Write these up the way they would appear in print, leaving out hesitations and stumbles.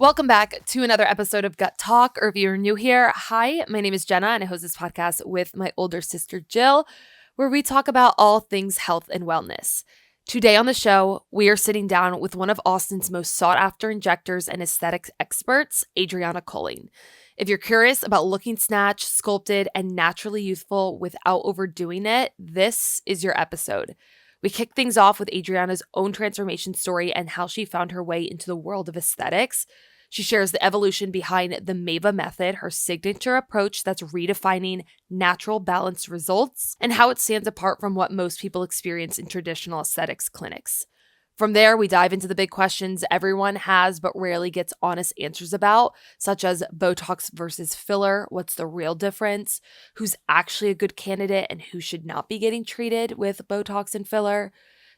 Welcome back to another episode of Gut Talk, or if you're new here, hi, my name is Jenna, and I host this podcast with my older sister, Jill, where we talk about all things health and wellness. Today on the show, we are sitting down with one of Austin's most sought-after injectors and aesthetics experts, Adriana Culling. If you're curious about looking snatched, sculpted, and naturally youthful without overdoing it, this is your episode. We kick things off with Adriana's own transformation story and how she found her way into the world of aesthetics. She shares the evolution behind the Maeva Method, her signature approach that's redefining natural, balanced results, and how it stands apart from what most people experience in traditional aesthetics clinics. From there, we dive into the big questions everyone has but rarely gets honest answers about, such as Botox versus filler, what's the real difference, who's actually a good candidate and who should not be getting treated with Botox and filler,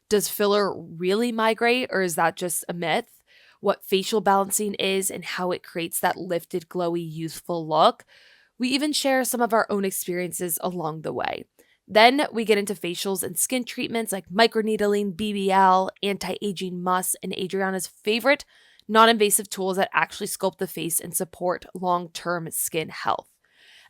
does filler really migrate or is that just a myth, what facial balancing is and how it creates that lifted, glowy, youthful look. We even share some of our own experiences along the way. Then we get into facials and skin treatments like microneedling, BBL, anti-aging must, and Adriana's favorite non-invasive tools that actually sculpt the face and support long-term skin health.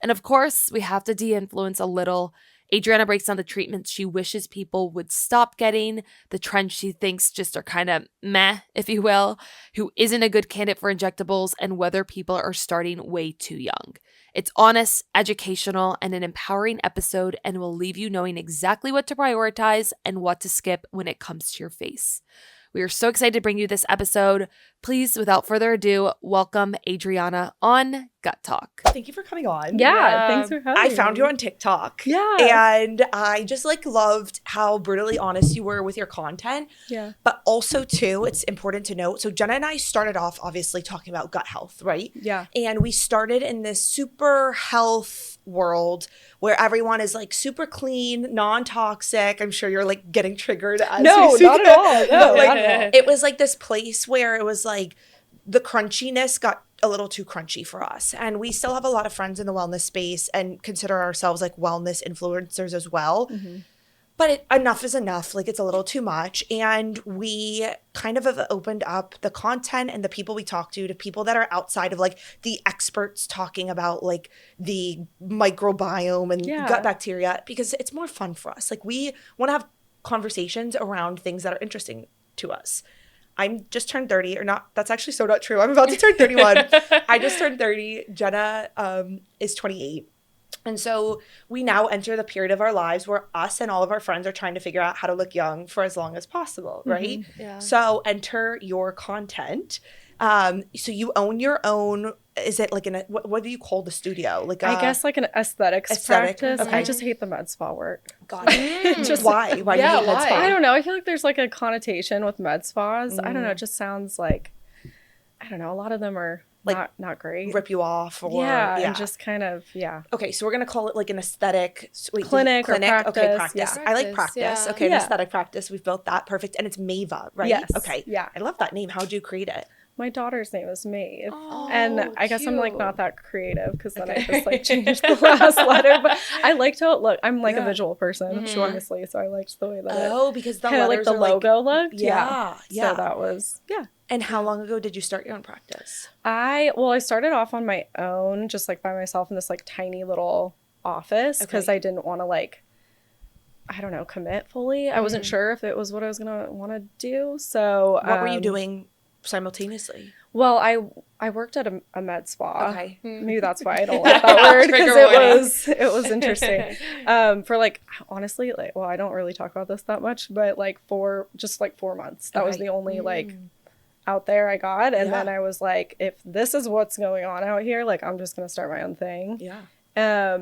And of course, we have to de-influence a little. Adriana breaks down the treatments she wishes people would stop getting, the trends she thinks just are kind of meh, if you will, who isn't a good candidate for injectables, and whether people are starting way too young. It's honest, educational, and an empowering episode, and will leave you knowing exactly what to prioritize and what to skip when it comes to your face. We are so excited to bring you this episode. Please, without further ado, welcome Adriana on Gut Talk. Thank you for coming on. Yeah, thanks for having me. I found you on TikTok. Yeah. And I just loved how brutally honest you were with your content. Yeah. But also too, it's important to note. So Jenna and I started off obviously talking about gut health, right? Yeah. And we started in this super health world where everyone is super clean, non-toxic. I'm sure you're getting triggered as No, we not at all. No, But, not at all. it was this place where it was the crunchiness got a little too crunchy for us. And we still have a lot of friends in the wellness space and consider ourselves wellness influencers as well. Mm-hmm. But enough is enough. It's a little too much. And we kind of have opened up the content and the people we talk to people that are outside of the experts talking about the microbiome and gut bacteria, because it's more fun for us. We want to have conversations around things that are interesting to us. I'm just turned 30, or not. That's actually so not true. I'm about to turn 31. I just turned 30. Jenna is 28. And so we now enter the period of our lives where us and all of our friends are trying to figure out how to look young for as long as possible, right? Mm-hmm. Yeah. So enter your content. So you own your own, is it what do you call the studio? I guess an aesthetics aesthetic, practice. okay. I just hate the med spa work. God. Just Why? Why do you Yeah, hate med why? spa? I don't know. I feel there's a connotation with med spas. I don't know. It just sounds I don't know. A lot of them are not great. Rip you off or and just kind of Okay, so we're gonna call it an aesthetic Clinic or practice, Okay, practice. yeah. I like practice. Yeah. Okay, an Yeah. aesthetic practice. We've built that perfect, and it's Maeva, right? Yes. Okay. Yeah. I love that name. How'd you create it? My daughter's name is Maeve. Oh, And I guess I'm cute. not that creative because then Okay. I just changed the last letter. But I liked how it looked. I'm a Yeah. visual person, Sure. honestly. So I liked the way that Oh, because the it kind of letters the are logo looked. yeah. So that was And how long ago did you start your own practice? I started off on my own, just by myself in this tiny little office because Okay. I didn't want to I don't know, commit fully. I wasn't sure if it was what I was gonna want to do. So What were you doing simultaneously? Well, I worked at a med spa. Okay. Maybe that's why I don't like that word, because Trigger it was interesting. For honestly, well, I don't really talk about this that much, but for 4 months. That was Okay. the only out there I got, and Yeah. then I was if this is what's going on out here, I'm just gonna start my own thing. Yeah.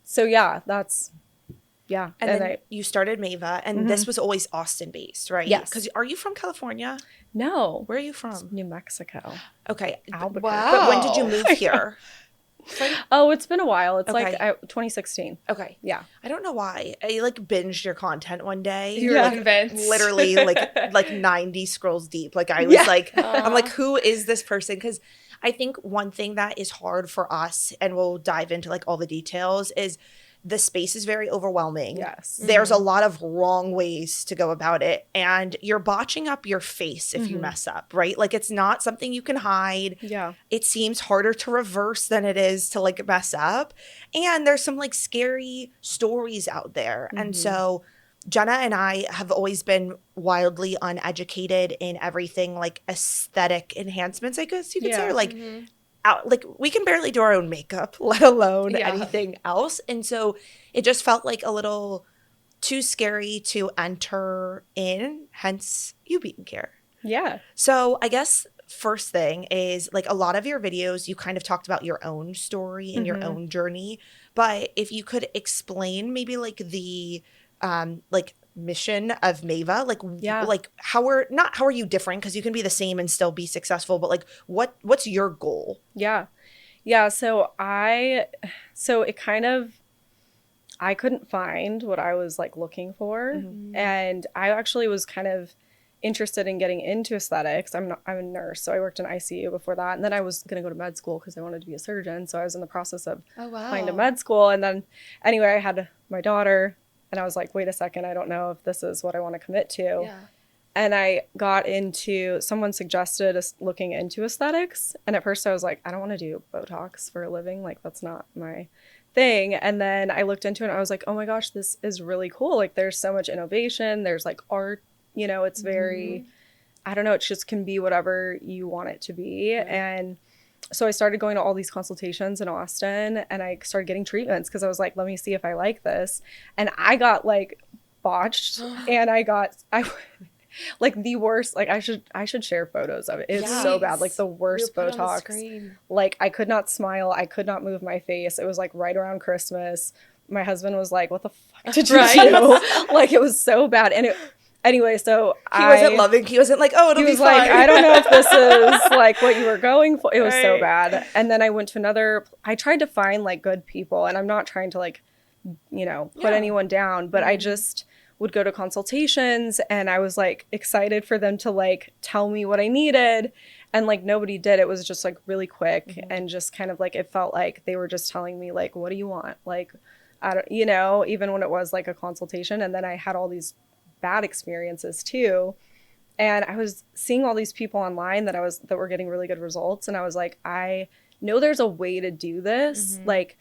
So yeah, that's And then you started Maeva, and this was always Austin based, right? Yes. Because are you from California? no, Where are you from? New Mexico. Okay. Albuquerque. Wow. But when did you move here? Oh, it's been a while. It's Okay. 2016. Okay. Yeah. I don't know why. I binged your content one day. You were convinced. Literally 90 scrolls deep. I was I'm who is this person? Because I think one thing that is hard for us, and we'll dive into all the details, is the space is very overwhelming. Yes. There's a lot of wrong ways to go about it. And you're botching up your face if you mess up, right? Like it's not something you can hide. Yeah. It seems harder to reverse than it is to like mess up. And there's some like scary stories out there. And so Jenna and I have always been wildly uneducated in everything like aesthetic enhancements, I guess you could say, or like like we can barely do our own makeup, let alone anything else. And so it just felt like a little too scary to enter in, hence you being here. Yeah. So I guess first thing is like a lot of your videos, you kind of talked about your own story and your own journey. But if you could explain maybe like the like mission of Maeva, like how are you different, because you can be the same and still be successful, but like what's your goal? So it kind of, I couldn't find what I was like looking for, and I actually was kind of interested in getting into aesthetics. I'm a nurse, so I worked in ICU before that, and then I was gonna go to med school because I wanted to be a surgeon, so I was in the process of applying to med school. And then anyway, I had my daughter, and I was like, wait a second, I don't know if this is what I want to commit to. And I got into, someone suggested looking into aesthetics. And at first I was like, I don't want to do Botox for a living. Like, that's not my thing. And then I looked into it and I was like, oh my gosh, this is really cool. Like, there's so much innovation. There's like art, you know, it's very, I don't know, it just can be whatever you want it to be. And so I started going to all these consultations in Austin, and I started getting treatments because I was like, let me see if I like this. And I got like botched and I like the worst, like I should share photos of it. It's so bad. Like the worst Botox. Like I could not smile. I could not move my face. It was like right around Christmas. My husband was like, what the fuck did you do? Like it was so bad. And anyway, so he wasn't loving. He wasn't like, oh, it'll be fine. Like, I don't know if this is like what you were going for. It was so bad. And then I went to I tried to find like good people, and I'm not trying to like, you know, put anyone down, but I just would go to consultations, and I was like excited for them to like tell me what I needed, and like nobody did. It was just like really quick and just kind of like, it felt like they were just telling me like, what do you want? Like, I don't, you know, even when it was like a consultation. And then I had all these bad experiences too, and I was seeing all these people online that were getting really good results, and I was like, I know there's a way to do this, like,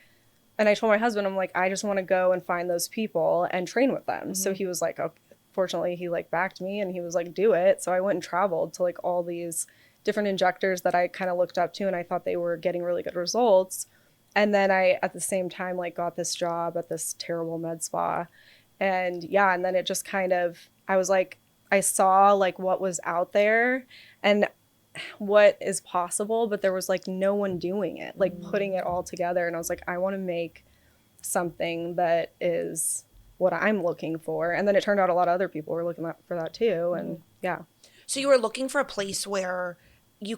and I told my husband, I'm like, I just want to go and find those people and train with them. So he was like, oh, fortunately he like backed me, and he was like, do it. So I went and traveled to like all these different injectors that I kind of looked up to, and I thought they were getting really good results. And then I at the same time like got this job at this terrible med spa. And and then it just kind of, I was like, I saw like what was out there and what is possible, but there was like no one doing it, like putting it all together. And I was like, I want to make something that is what I'm looking for. And then it turned out a lot of other people were looking for that too. And So you were looking for a place where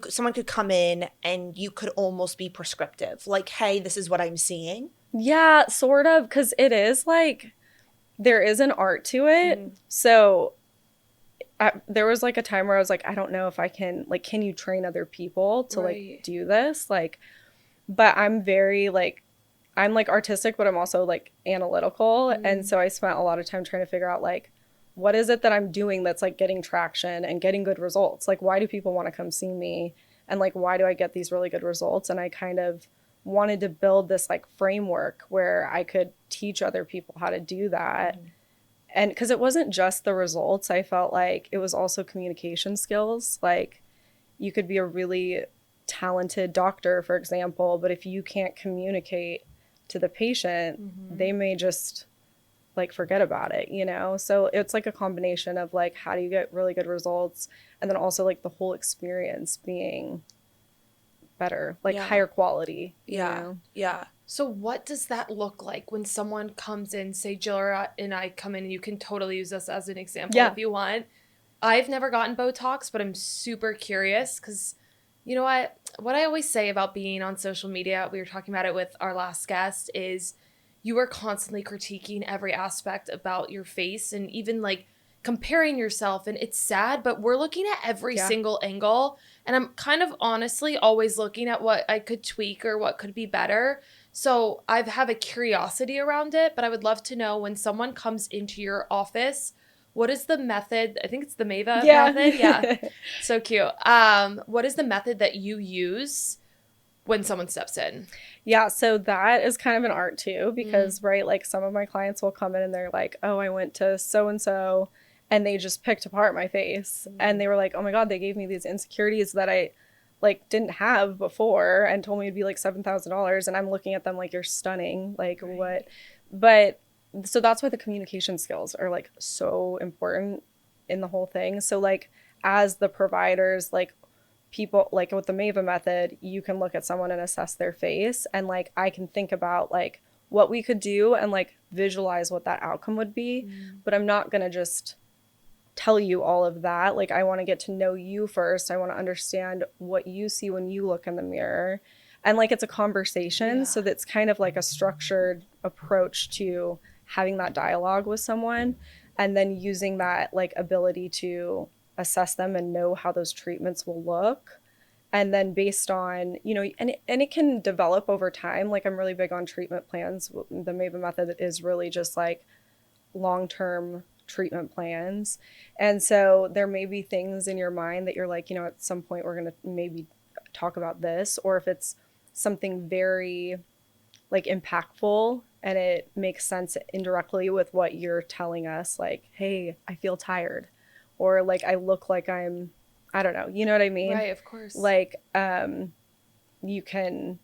someone could come in and you could almost be prescriptive, like, hey, this is what I'm seeing. Yeah, sort of, because it is like, there is an art to it. So there was like a time where I was like, I don't know if I can, like, can you train other people to like do this? Like, but I'm very like, I'm like artistic, but I'm also like analytical. And so I spent a lot of time trying to figure out like, what is it that I'm doing that's like getting traction and getting good results? Like, why do people want to come see me? And like, why do I get these really good results? And I kind of wanted to build this like framework where I could teach other people how to do that. And because it wasn't just the results, I felt like it was also communication skills. Like, you could be a really talented doctor, for example, but if you can't communicate to the patient, they may just like forget about it, you know? So it's like a combination of like, how do you get really good results? And then also like the whole experience being better, like higher quality. You know? So what does that look like when someone comes in, say Jill and I come in, and you can totally use us as an example if you want. I've never gotten Botox, but I'm super curious because, you know what I always say about being on social media, we were talking about it with our last guest, is you are constantly critiquing every aspect about your face and even like comparing yourself. And it's sad, but we're looking at every single angle. And I'm kind of honestly always looking at what I could tweak or what could be better. So I have a curiosity around it, but I would love to know when someone comes into your office, what is the method? I think it's the Maeva method. Yeah. So cute. What is the method that you use when someone steps in? Yeah, so that is kind of an art too, because right, like some of my clients will come in and they're like, oh, I went to so and so and they just picked apart my face and they were like, oh my God, they gave me these insecurities that I like didn't have before and told me it'd be like $7,000, and I'm looking at them like, you're stunning, like what? But so that's why the communication skills are like so important in the whole thing. So like as the providers, like people, like with the Maven method, you can look at someone and assess their face, and like I can think about like what we could do and like visualize what that outcome would be. But I'm not gonna just tell you all of that. Like I want to get to know you first. I want to understand what you see when you look in the mirror, and like it's a conversation. So that's kind of like a structured approach to having that dialogue with someone, and then using that like ability to assess them and know how those treatments will look. And then based on, you know, and it can develop over time. Like I'm really big on treatment plans. The Maven method is really just like long-term treatment plans. And so there may be things in your mind that you're like, you know, at some point we're going to maybe talk about this, or if it's something very like impactful and it makes sense indirectly with what you're telling us, like, hey, I feel tired, or like I look like I don't know, you know what I mean? Right, of course. Like you can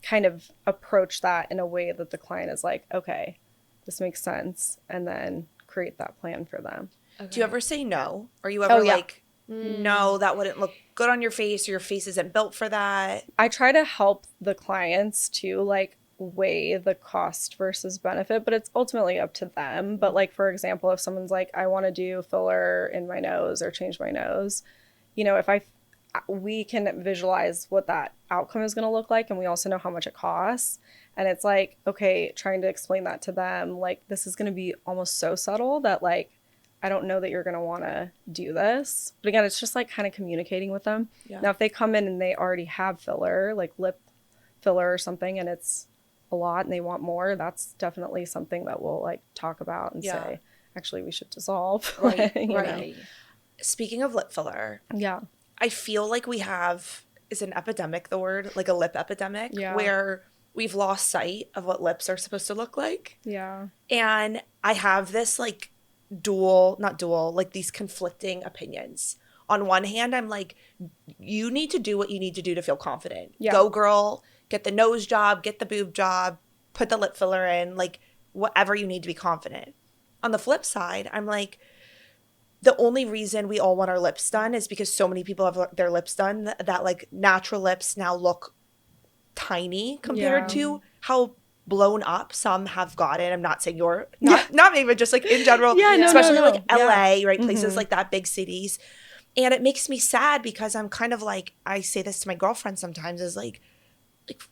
kind of approach that in a way that the client is like, okay, this makes sense, and then create that plan for them. Okay. Do you ever say no? Are you ever like, no, that wouldn't look good on your face, or your face isn't built for that? I try to help the clients to like weigh the cost versus benefit, but it's ultimately up to them. But like, for example, if someone's like, I want to do filler in my nose or change my nose, you know, we can visualize what that outcome is going to look like, and we also know how much it costs. And it's like, okay, trying to explain that to them, like, this is going to be almost so subtle that like, I don't know that you're going to want to do this. But again, it's just like kind of communicating with them. Yeah. Now, if they come in and they already have filler, like lip filler or something, and it's a lot and they want more, that's definitely something that we'll like talk about and say, actually, we should dissolve. Right, right. Speaking of lip filler. Yeah. I feel like we have, is an epidemic the word? Like a lip epidemic, where we've lost sight of what lips are supposed to look like. Yeah. And I have this like like these conflicting opinions. On one hand, I'm like, you need to do what you need to do to feel confident. Yeah. Go girl, get the nose job, get the boob job, put the lip filler in, like whatever you need to be confident. On the flip side, I'm like, the only reason we all want our lips done is because so many people have their lips done that like natural lips now look tiny compared to how blown up some have gotten. I'm not saying you're not even just like in general, especially like LA, right? Places like that, big cities. And it makes me sad because I'm kind of like, I say this to my girlfriend sometimes, is like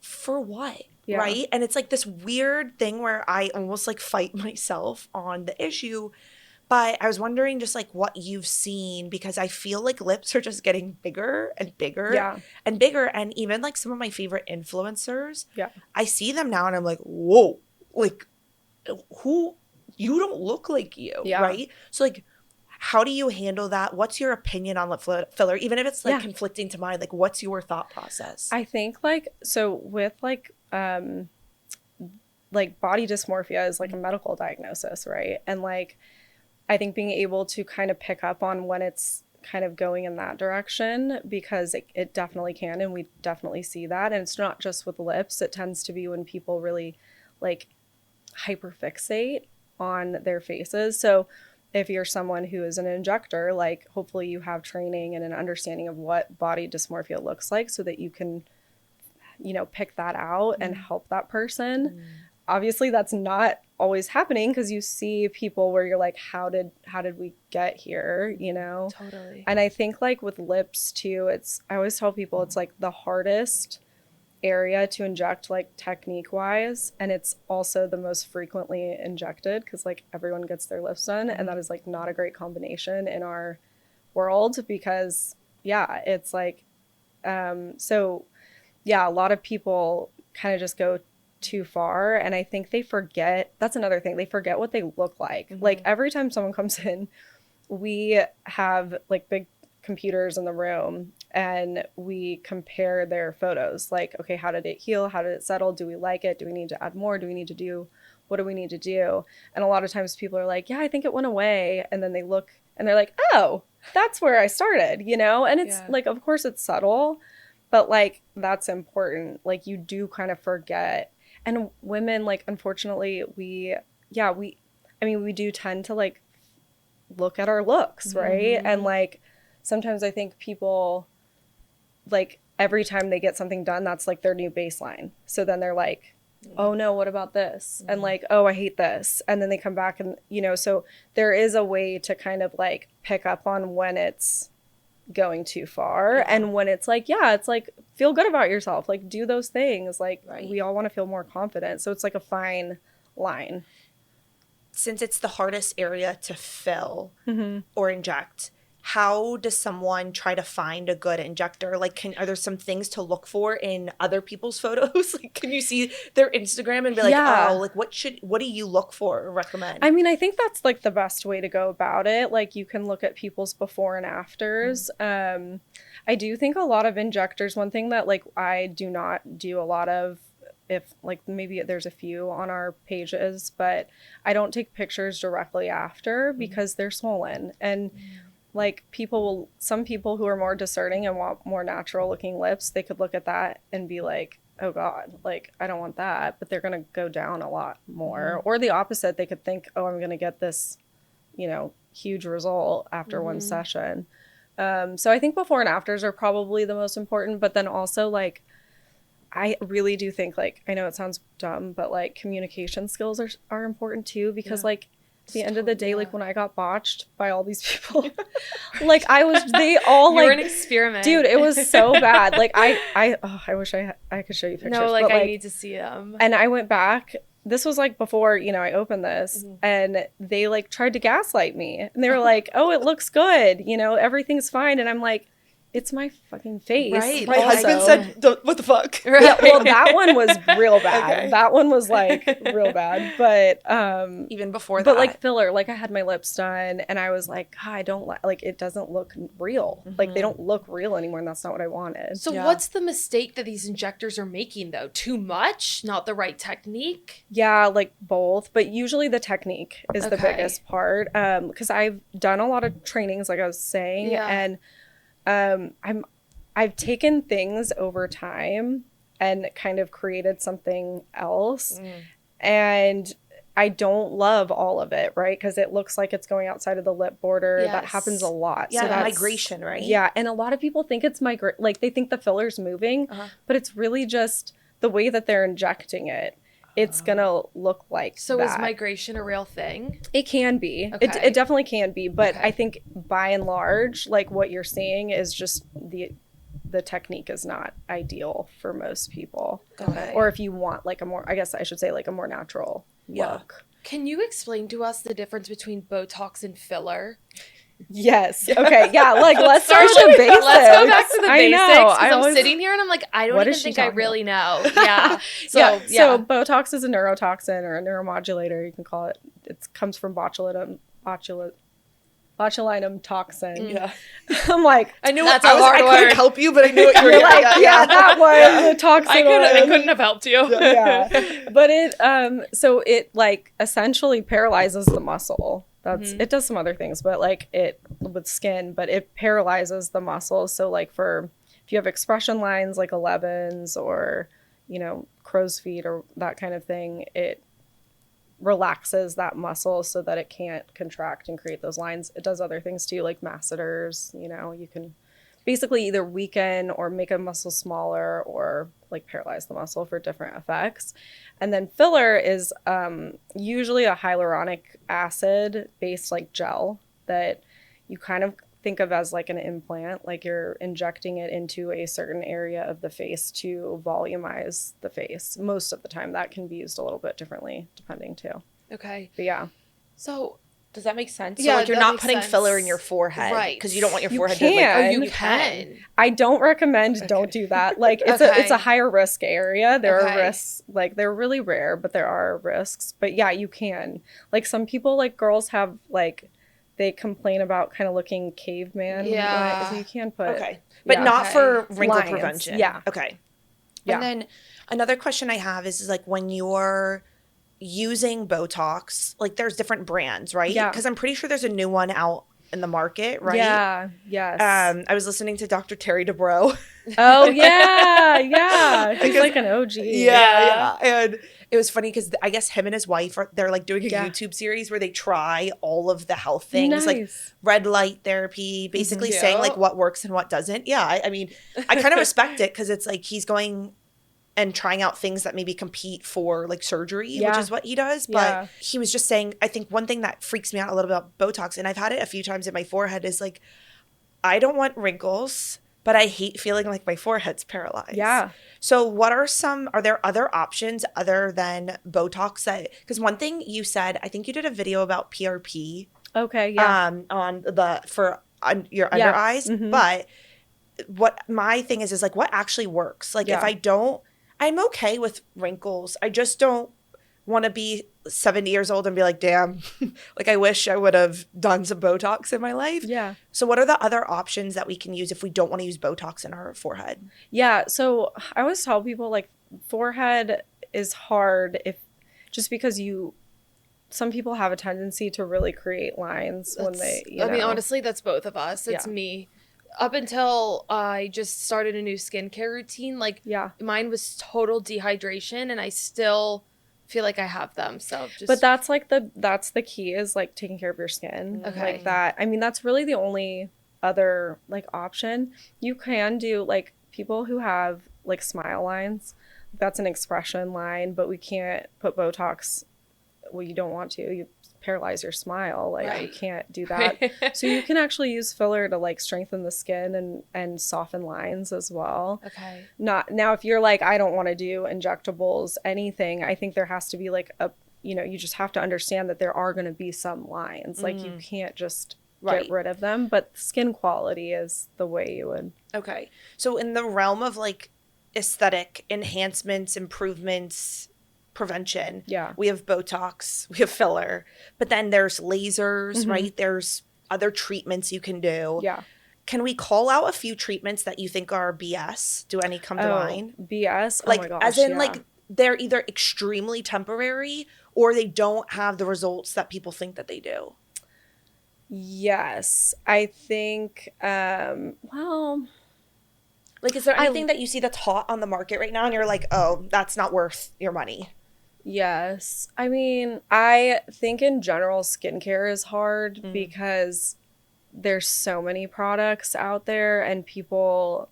for what? Yeah. Right? And it's like this weird thing where I almost like fight myself on the issue. But I was wondering just like what you've seen, because I feel like lips are just getting bigger and bigger and bigger. And even like some of my favorite influencers, I see them now and I'm like, whoa, like who, you don't look like you, right? So like, how do you handle that? What's your opinion on lip filler? Even if it's like conflicting to mine, like what's your thought process? I think like, so with like body dysmorphia is like a medical diagnosis, right? And like, I think being able to kind of pick up on when it's kind of going in that direction, because it definitely can, and we definitely see that. And it's not just with lips. It tends to be when people really like hyperfixate on their faces. So if you're someone who is an injector, like hopefully you have training and an understanding of what body dysmorphia looks like so that you can, you know, pick that out and help that person. Obviously that's not always happening, because you see people where you're like, how did we get here, you know? Totally. And I think like with lips too, I always tell people it's like the hardest area to inject like technique wise, and it's also the most frequently injected, because like everyone gets their lips done, and that is like not a great combination in our world, because it's like a lot of people kind of just go too far. And I think they forget, that's another thing, they forget what they look like. Like every time someone comes in, we have like big computers in the room and we compare their photos. Like, okay, how did it heal? How did it settle? Do we like it? Do we need to add more? Do we need to do, what do we need to do? And a lot of times people are like, yeah, I think it went away. And then they look and they're like, oh, that's where I started, you know? And it's like, of course it's subtle, but like, that's important. Like you do kind of forget. And women, like, unfortunately, we do tend to like look at our looks, right? And like, sometimes I think people, like, every time they get something done, that's like their new baseline. So then they're like, oh no, what about this? And like, oh, I hate this. And then they come back and, you know, so there is a way to kind of like pick up on when it's going too far and when it's like, yeah, it's like, feel good about yourself. Like, do those things. Like, we all want to feel more confident. So it's like a fine line. Since it's the hardest area to fill or inject, how does someone try to find a good injector? Like, are there some things to look for in other people's photos? Like, can you see their Instagram and be like, oh, like what do you look for or recommend? I mean, I think that's like the best way to go about it. Like, you can look at people's before and afters. I do think a lot of injectors, one thing that like I do not do a lot of, if like maybe there's a few on our pages, but I don't take pictures directly after because they're swollen. And like some people who are more discerning and want more natural looking lips, they could look at that and be like, oh God, like I don't want that, but they're going to go down a lot more. Or the opposite, they could think, oh, I'm going to get this, you know, huge result after one session. So I think before and afters are probably the most important, but then also like, I really do think like, I know it sounds dumb, but like communication skills are important too, because like at the end of the day, like when I got botched by all these people, like they all you like, were an experiment, dude, it was so bad. Like I wish I could show you pictures. No, like, but, I need to see them. And I went back, this was like before, you know, I opened this and they like tried to gaslight me and they were like, oh, it looks good. You know, everything's fine. And I'm like, it's my fucking face. Right. My husband said, what the fuck? Right. Yeah, well, that one was real bad. Okay. That one was like real bad. But even before that. But like filler, like I had my lips done and I was like, God, I don't like it doesn't look real. Like they don't look real anymore and that's not what I wanted. So what's the mistake that these injectors are making though? Too much? Not the right technique? Yeah, like both, but usually the technique is the biggest part. Because I've done a lot of trainings, like I was saying, and I've taken things over time and kind of created something else. And I don't love all of it, right? Because it looks like it's going outside of the lip border. Yes. That happens a lot. Yeah, so that's migration, right? Yeah, and a lot of people think it's like they think the filler's moving, but it's really just the way that they're injecting it. It's gonna look like so that. Is migration a real thing? It can be. Okay. It definitely can be, but I think by and large, like what you're seeing is just the technique is not ideal for most people. Okay. Or if you want like a more, I guess I should say like a more natural look. Can you explain to us the difference between Botox and filler? Yes. Okay. Yeah. Like let's start with the basics. Let's go back to the basics. I'm I'm sitting here and I'm like, I don't even think I really know. Yeah. So Botox is a neurotoxin or a neuromodulator. You can call it. It comes from botulinum toxin. Yeah. I'm like, I knew that's I couldn't help you, but I knew what you were like. That one. The toxin. I couldn't have helped you. Yeah. But so it like essentially paralyzes the muscle. It does some other things, but like it with skin, but it paralyzes the muscle. So like if you have expression lines like 11s or, you know, crow's feet or that kind of thing, it relaxes that muscle so that it can't contract and create those lines. It does other things too, like masseters, you know, you can basically either weaken or make a muscle smaller or like paralyze the muscle for different effects. And then filler is usually a hyaluronic acid based like gel that you kind of think of as like an implant, like you're injecting it into a certain area of the face to volumize the face. Most of the time that can be used a little bit differently depending too. Okay. But yeah. So Does that make sense? Yeah, So like you're that not makes putting sense. filler in your forehead, Right. because you don't want your You forehead can. to like. Oh, you can. I don't recommend don't do that. Like it's a higher risk area. There are risks, like they're really rare, but there are risks. But yeah, you can. Like some people, like girls have like they complain about kind of looking caveman. Yeah. So you can put Okay. But not for wrinkle lines. prevention. Yeah. Okay. Yeah. And then another question I have is like when you're using Botox, like there's different brands, right? Yeah. Because I'm pretty sure there's a new one out in the market, right? Yeah. Yes. I was listening to Dr. Terry DeBro. Oh yeah, yeah. He's like an OG. Yeah. And it was funny because I guess him and his wife they're like doing a Yeah. YouTube series where they try all of the health things, like Nice. red light therapy, basically Mhm. saying Yeah. like what works and what doesn't. Yeah, I mean, I kind of respect it because it's like he's going and trying out things that maybe compete for like surgery, which Yeah. is what he does. Yeah. But he was just saying, I think one thing that freaks me out a little bit about Botox, and I've had it a few times in my forehead, is like, I don't want wrinkles, but I hate feeling like my forehead's paralyzed. Yeah. So are there other options other than Botox that, because one thing you said, I think you did a video about PRP Okay. Yeah. your under Yeah. eyes, Mhm. but what my thing is like what actually works. Like Yeah. I'm okay with wrinkles. I just don't want to be 70 years old and be like, damn, like I wish I would have done some Botox in my life. Yeah. So what are the other options that we can use if we don't want to use Botox in our forehead? Yeah. So I always tell people like forehead is hard just because some people have a tendency to really create lines when they, I mean, honestly, that's both of us. It's Yeah. me. Up until I just started a new skincare routine, like Yeah. mine was total dehydration, and I still feel like I have them. So just But that's like that's the key is like taking care of your skin. Okay. Like that. I mean, that's really the only other like option. You can do like people who have like smile lines. That's an expression line, but we can't put Botox. Well, you don't want to. You paralyze your smile. Like you Right. can't do that. So you can actually use filler to like strengthen the skin and soften lines as well. Okay. Not now if you're like, I don't want to do injectables, anything, I think there has to be like you just have to understand that there are going to be some lines. Like you can't just Right. get rid of them, but skin quality is the way you would. Okay. So in the realm of like aesthetic enhancements, improvements, prevention, Yeah. we have Botox, we have filler, but then there's lasers, Mhm. right? There's other treatments you can do. Yeah. Can we call out a few treatments that you think are BS? Do any come to mind? BS. Like, oh my gosh, as in, yeah. like, they're either extremely temporary or they don't have the results that people think that they do. Yes. I think well, Like, is there anything that you see that's hot on the market right now and you're like, oh, that's not worth your money? yes. I mean, I think in general skincare is hard because there's so many products out there and people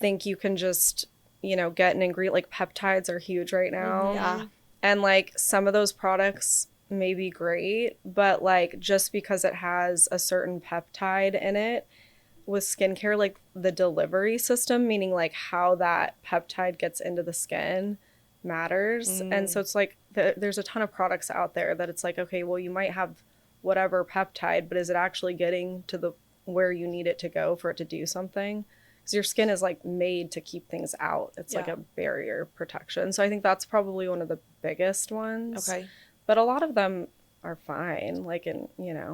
think you can just, get an ingredient. Like peptides are huge right now. Yeah. And like some of those products may be great, but like just because it has a certain peptide in it, with skincare, like the delivery system, meaning like how that peptide gets into the skin matters. And so it's like there's a ton of products out there that it's like, okay, well, you might have whatever peptide, but is it actually getting to the where you need it to go for it to do something? Because your skin is like made to keep things out. It's like Yeah. a barrier protection. So I think that's probably one of the biggest ones. Okay. But a lot of them are fine. Like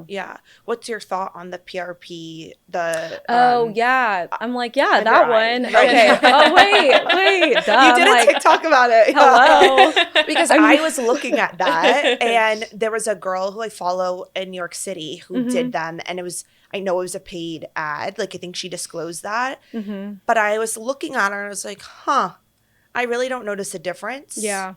Yeah. What's your thought on the PRP? Yeah. I'm like, yeah, under that eye. one. Right. Okay. Oh, wait. Duh. You did I'm a TikTok about it. hello. Because I was looking at that and there was a girl who I follow in New York City who did them, and I know it was a paid ad. Like I think she disclosed that. But I was looking at her and I was like, I really don't notice a difference. Yeah.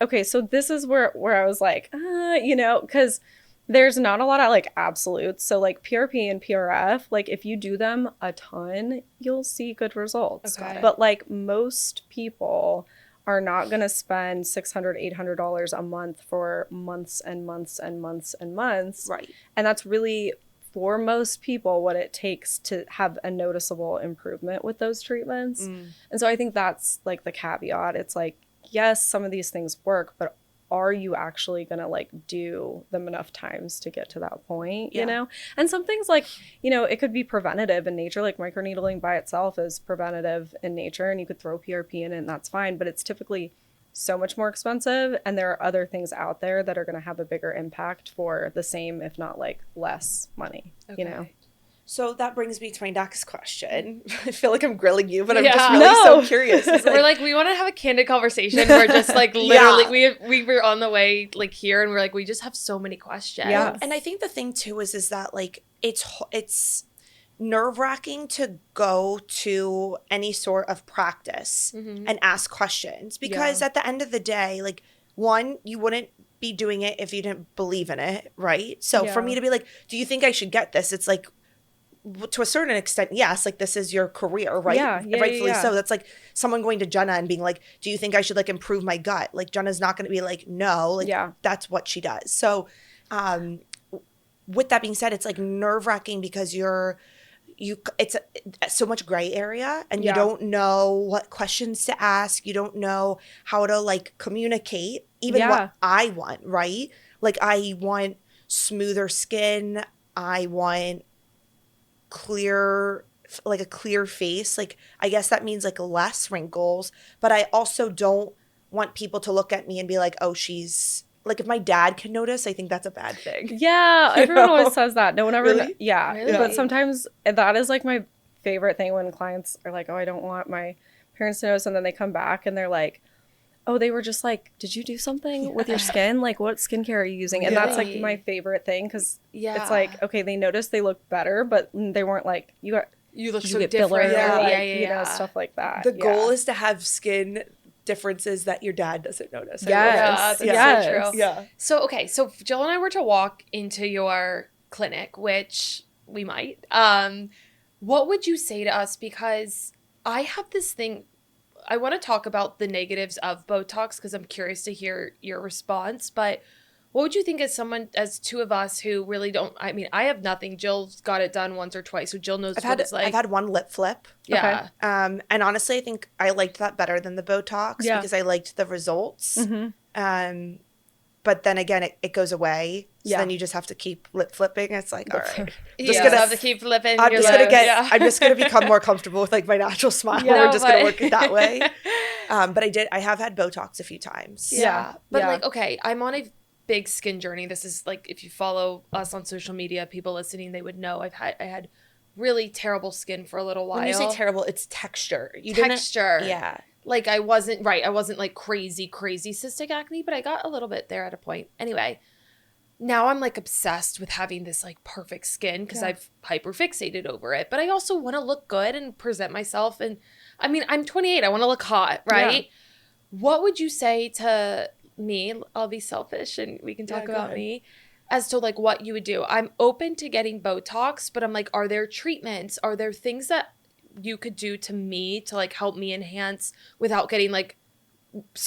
Okay, so this is where I was like, because there's not a lot of like absolutes. So like PRP and PRF, like if you do them a ton, you'll see good results. Okay. But like most people are not going to spend $600, $800 a month for months and months and months and months. Right. And that's really, for most people, what it takes to have a noticeable improvement with those treatments. And so I think that's like the caveat. It's like, yes, some of these things work, but are you actually going to like do them enough times to get to that point, you know? And some things like, you know, it could be preventative in nature, like microneedling by itself is preventative in nature, and you could throw PRP in it and that's fine, but it's typically so much more expensive, and there are other things out there that are going to have a bigger impact for the same, if not like less money, you know? So that brings me to my next question. I feel like I'm grilling you, but I'm just really so curious. We're like, we want to have a candid conversation. We're just like literally, we were on the way like here, and we're like, we just have so many questions. Yeah. And I think the thing too is that like it's nerve-wracking to go to any sort of practice and ask questions, because at the end of the day, like, one, you wouldn't be doing it if you didn't believe in it, right? So for me to be like, do you think I should get this? It's like, to a certain extent, yes, like this is your career, right? Rightfully so. That's like someone going to Jenna and being like, do you think I should like improve my gut? Like Jenna's not going to be like, no, like that's what she does. So with that being said, it's like nerve-wracking because it's so much gray area, and you don't know what questions to ask. You don't know how to like communicate even what I want, right? Like I want smoother skin. I want a clear face. Like I guess that means like less wrinkles, but I also don't want people to look at me and be like, oh, she's like, if my dad can notice, I think that's a bad thing. Yeah, everyone always says that. No one ever Really? But sometimes that is like my favorite thing when clients are like, oh, I don't want my parents to notice, and then they come back and they're like, oh, they were just like, did you do something with your skin? Like, what skincare are you using? And that's like my favorite thing, because it's like, okay, they noticed they look better, but they weren't like, you look so get different. Filler, you know, stuff like that. The goal is to have skin differences that your dad doesn't notice. That's so true. Yeah. So, okay, so if Jill and I were to walk into your clinic, which we might, what would you say to us? Because I have this thing, I want to talk about the negatives of Botox because I'm curious to hear your response, but what would you think as two of us who really don't, I mean, I have nothing. Jill's got it done once or twice, so Jill knows what it's like. I've had one lip flip. Yeah. And honestly, I think I liked that better than the Botox because I liked the results. But then again, it goes away. So then you just have to keep lip flipping. It's like, all right. You just have to keep flipping. I'm just going to become more comfortable with like my natural smile. We're just going to work it that way. But I have had Botox a few times. But like, okay, I'm on a big skin journey. This is like, if you follow us on social media, people listening, they would know I had really terrible skin for a little while. When you say terrible, it's texture. Texture. Yeah. Like I wasn't like crazy cystic acne, but I got a little bit there at a point. Anyway, now I'm like obsessed with having this like perfect skin because I've hyperfixated over it. But I also want to look good and present myself. And I mean, I'm 28. I want to look hot, right? Yeah. What would you say to me? I'll be selfish and we can talk about me as to like what you would do. I'm open to getting Botox, but I'm like, are there treatments? Are there things that you could do to me to like help me enhance without getting like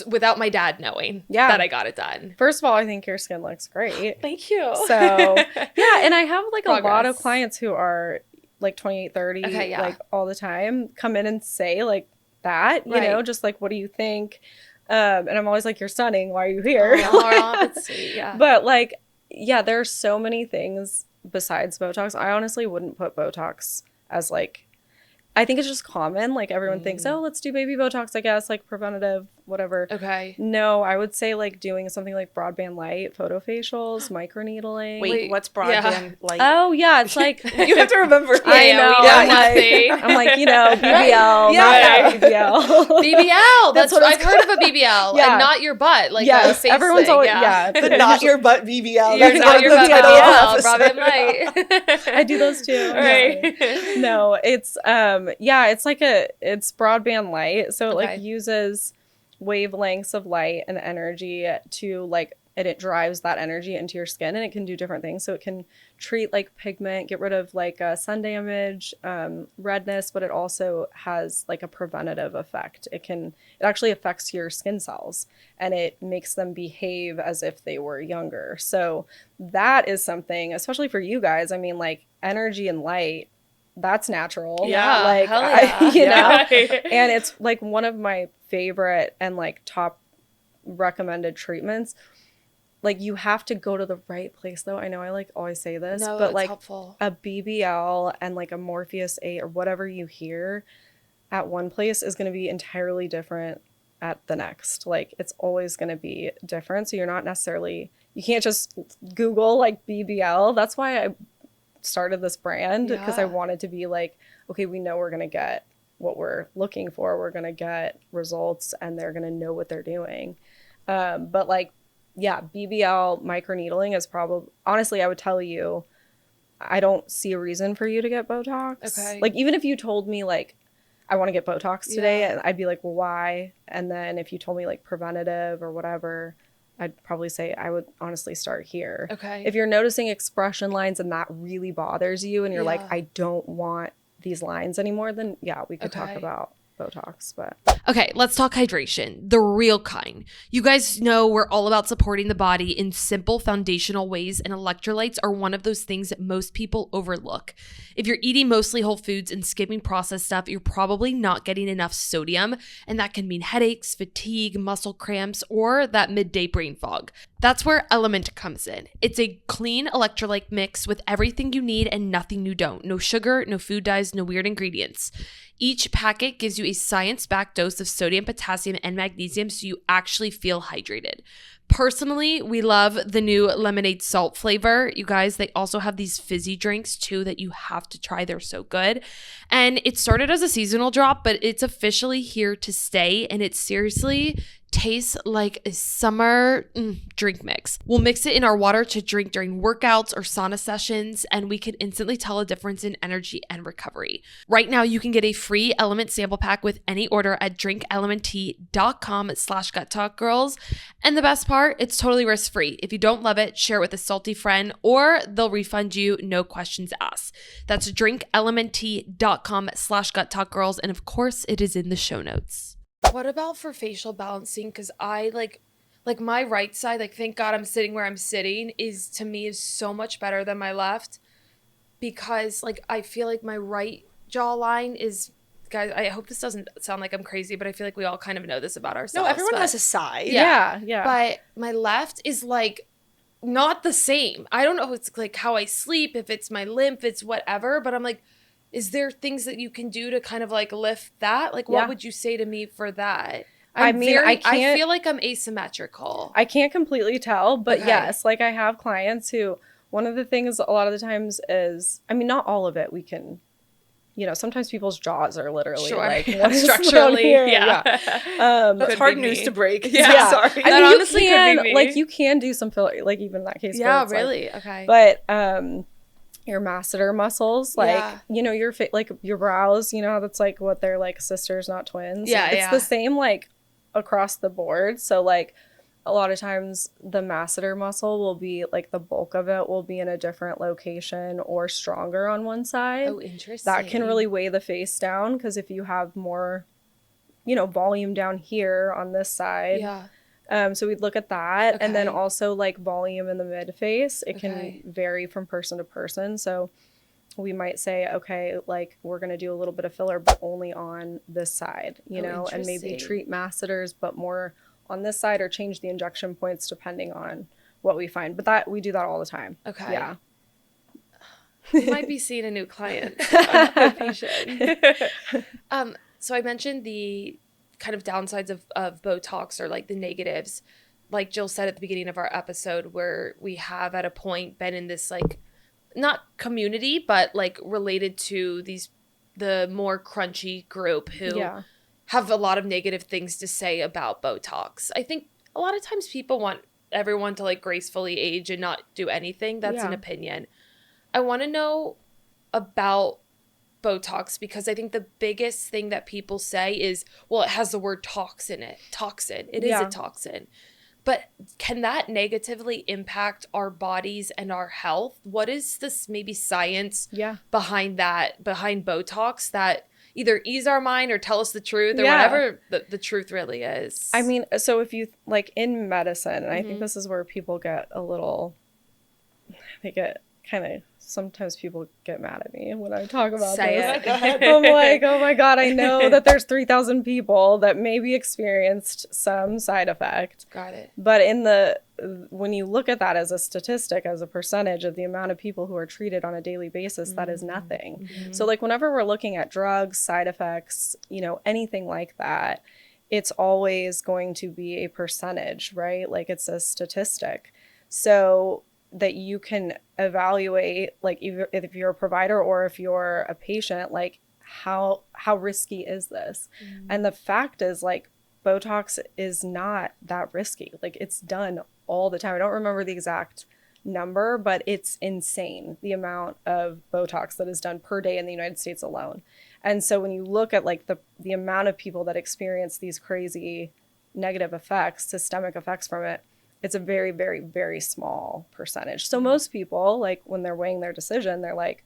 without my dad knowing that I got it done? First of all, I think your skin looks great. Thank you. So and I have like a lot of clients who are like 28, 30, like all the time come in and say like that, you know, just like, what do you think? And I'm always like, you're stunning. Why are you here? That's sweet. But like, there are so many things besides Botox. I honestly wouldn't put Botox as like, I think it's just common. Like everyone thinks, oh, let's do baby Botox, I guess, like preventative, whatever. Okay. No, I would say like doing something like broadband light, photofacials, microneedling. Wait, what's broadband light? Oh, yeah. It's like, you have to remember. I know. I'm like, you know, BBL, not that BBL. BBL. That's what I've heard of a BBL. And not your butt. Like everyone's thing. always, but not your butt BBL. You're not your butt BBL. Broadband light. I do those too. Right. No, it's, it's like it's broadband light. So it like uses wavelengths of light and energy to like, and it drives that energy into your skin, and it can do different things. So it can treat like pigment, get rid of like sun damage, redness, but it also has like a preventative effect. It actually affects your skin cells, and it makes them behave as if they were younger. So that is something, especially for you guys. I mean, like energy and light, that's natural. Yeah. Like, hell yeah. you know, and it's like one of my favorite and like top recommended treatments, like you have to go to the right place though. I know I like always say this, No, but it's like helpful. a BBL and like a Morpheus 8 or whatever you hear at one place is going to be entirely different at the next. Like it's always going to be different. So you're not necessarily, you can't just Google like BBL. That's why I started this brand, because I wanted to be like, okay, we know we're going to get what we're looking for. We're going to get results and they're going to know what they're doing. But like, yeah, BBL microneedling is probably, honestly, I would tell you, I don't see a reason for you to get Botox. Okay. Like even if you told me like, I want to get Botox today, and I'd be like, well, why? And then if you told me like preventative or whatever, I'd probably say I would honestly start here. Okay. If you're noticing expression lines and that really bothers you and you're like, I don't want these lines anymore, then yeah, we could talk about Botox. But okay, let's talk hydration, the real kind. You guys know we're all about supporting the body in simple foundational ways, and electrolytes are one of those things that most people overlook. If you're eating mostly whole foods and skipping processed stuff, you're probably not getting enough sodium, and that can mean headaches, fatigue, muscle cramps, or that midday brain fog. That's where Element comes in. It's a clean electrolyte mix with everything you need and nothing you don't. No sugar, no food dyes, no weird ingredients. Each packet gives you a science-backed dose of sodium, potassium, and magnesium so you actually feel hydrated. Personally, we love the new lemonade salt flavor. You guys, they also have these fizzy drinks too that you have to try. They're so good. And it started as a seasonal drop, but it's officially here to stay. And it seriously tastes like a summer drink mix. We'll mix it in our water to drink during workouts or sauna sessions, and we can instantly tell a difference in energy and recovery. Right now, you can get a free Element sample pack with any order at drinkelementtea.com/guttalkgirls. And the best part, it's totally risk-free. If you don't love it, share it with a salty friend, or they'll refund you, no questions asked. That's drinkelementtea.com/guttalkgirls, and of course, it is in the show notes. What about for facial balancing? Because I like my right side, like thank God I'm sitting where I'm sitting, is to me is so much better than my left, because like I feel like my right jawline is, guys, I hope this doesn't sound like I'm crazy, but I feel like we all kind of know this about ourselves. No, everyone has a side. Yeah. But my left is like not the same. I don't know if it's like how I sleep, if it's my lymph, it's whatever, but I'm like, is there things that you can do to kind of like lift that? Like, what would you say to me for that? I feel like I'm asymmetrical. I can't completely tell, but yes, like I have clients who, one of the things a lot of the times is, I mean, not all of it we can, you know, sometimes people's jaws are literally like structurally, that's hard news to break. Yeah. Sorry. I mean, honestly could be me. Like you can do some filler, like even in that case. Yeah, it's really. Like, okay. But your masseter muscles, like you know, your like your brows, you know how that's like what they're like, sisters not twins. It's the same like across the board. So like a lot of times the masseter muscle will be like, the bulk of it will be in a different location or stronger on one side. Oh, interesting. That can really weigh the face down, because if you have more, you know, volume down here on this side, so we'd look at that. And then also like volume in the mid face. It can vary from person to person. So we might say, okay, like we're going to do a little bit of filler, but only on this side, you know, and maybe treat masseters, but more on this side, or change the injection points depending on what we find. But that we do that all the time. Okay. Yeah. You might be seeing a new client. I'm patient. So I mentioned the kind of downsides of Botox, or like the negatives, like Jill said at the beginning of our episode, where we have at a point been in this like, not community, but like related to the more crunchy group who have a lot of negative things to say about Botox. I think a lot of times people want everyone to like gracefully age and not do anything. That's an opinion. I want to know about Botox, because I think the biggest thing that people say is, well, it has the word toxin in it. Toxin. It is a toxin. But can that negatively impact our bodies and our health? What is this maybe science behind Botox that either ease our mind or tell us the truth, or whatever the truth really is? I mean, so if you like in medicine, and I think this is where people get a little, they get kind of sometimes people get mad at me when I talk about Say this. it. Go ahead. I'm like, oh my God, I know that there's 3,000 people that maybe experienced some side effect. Got it. But when you look at that as a statistic, as a percentage of the amount of people who are treated on a daily basis, that is nothing. So like whenever we're looking at drugs, side effects, you know, anything like that, it's always going to be a percentage, right? Like it's a statistic. So that you can evaluate, like if you're a provider or if you're a patient, like how risky is this? And the fact is, like, Botox is not that risky. Like, it's done all the time. I don't remember the exact number, but it's insane, the amount of Botox that is done per day in the United States alone. And so when you look at like the amount of people that experience these crazy negative effects, systemic effects from it, it's a very, very, very small percentage. So most people, like when they're weighing their decision, they're like,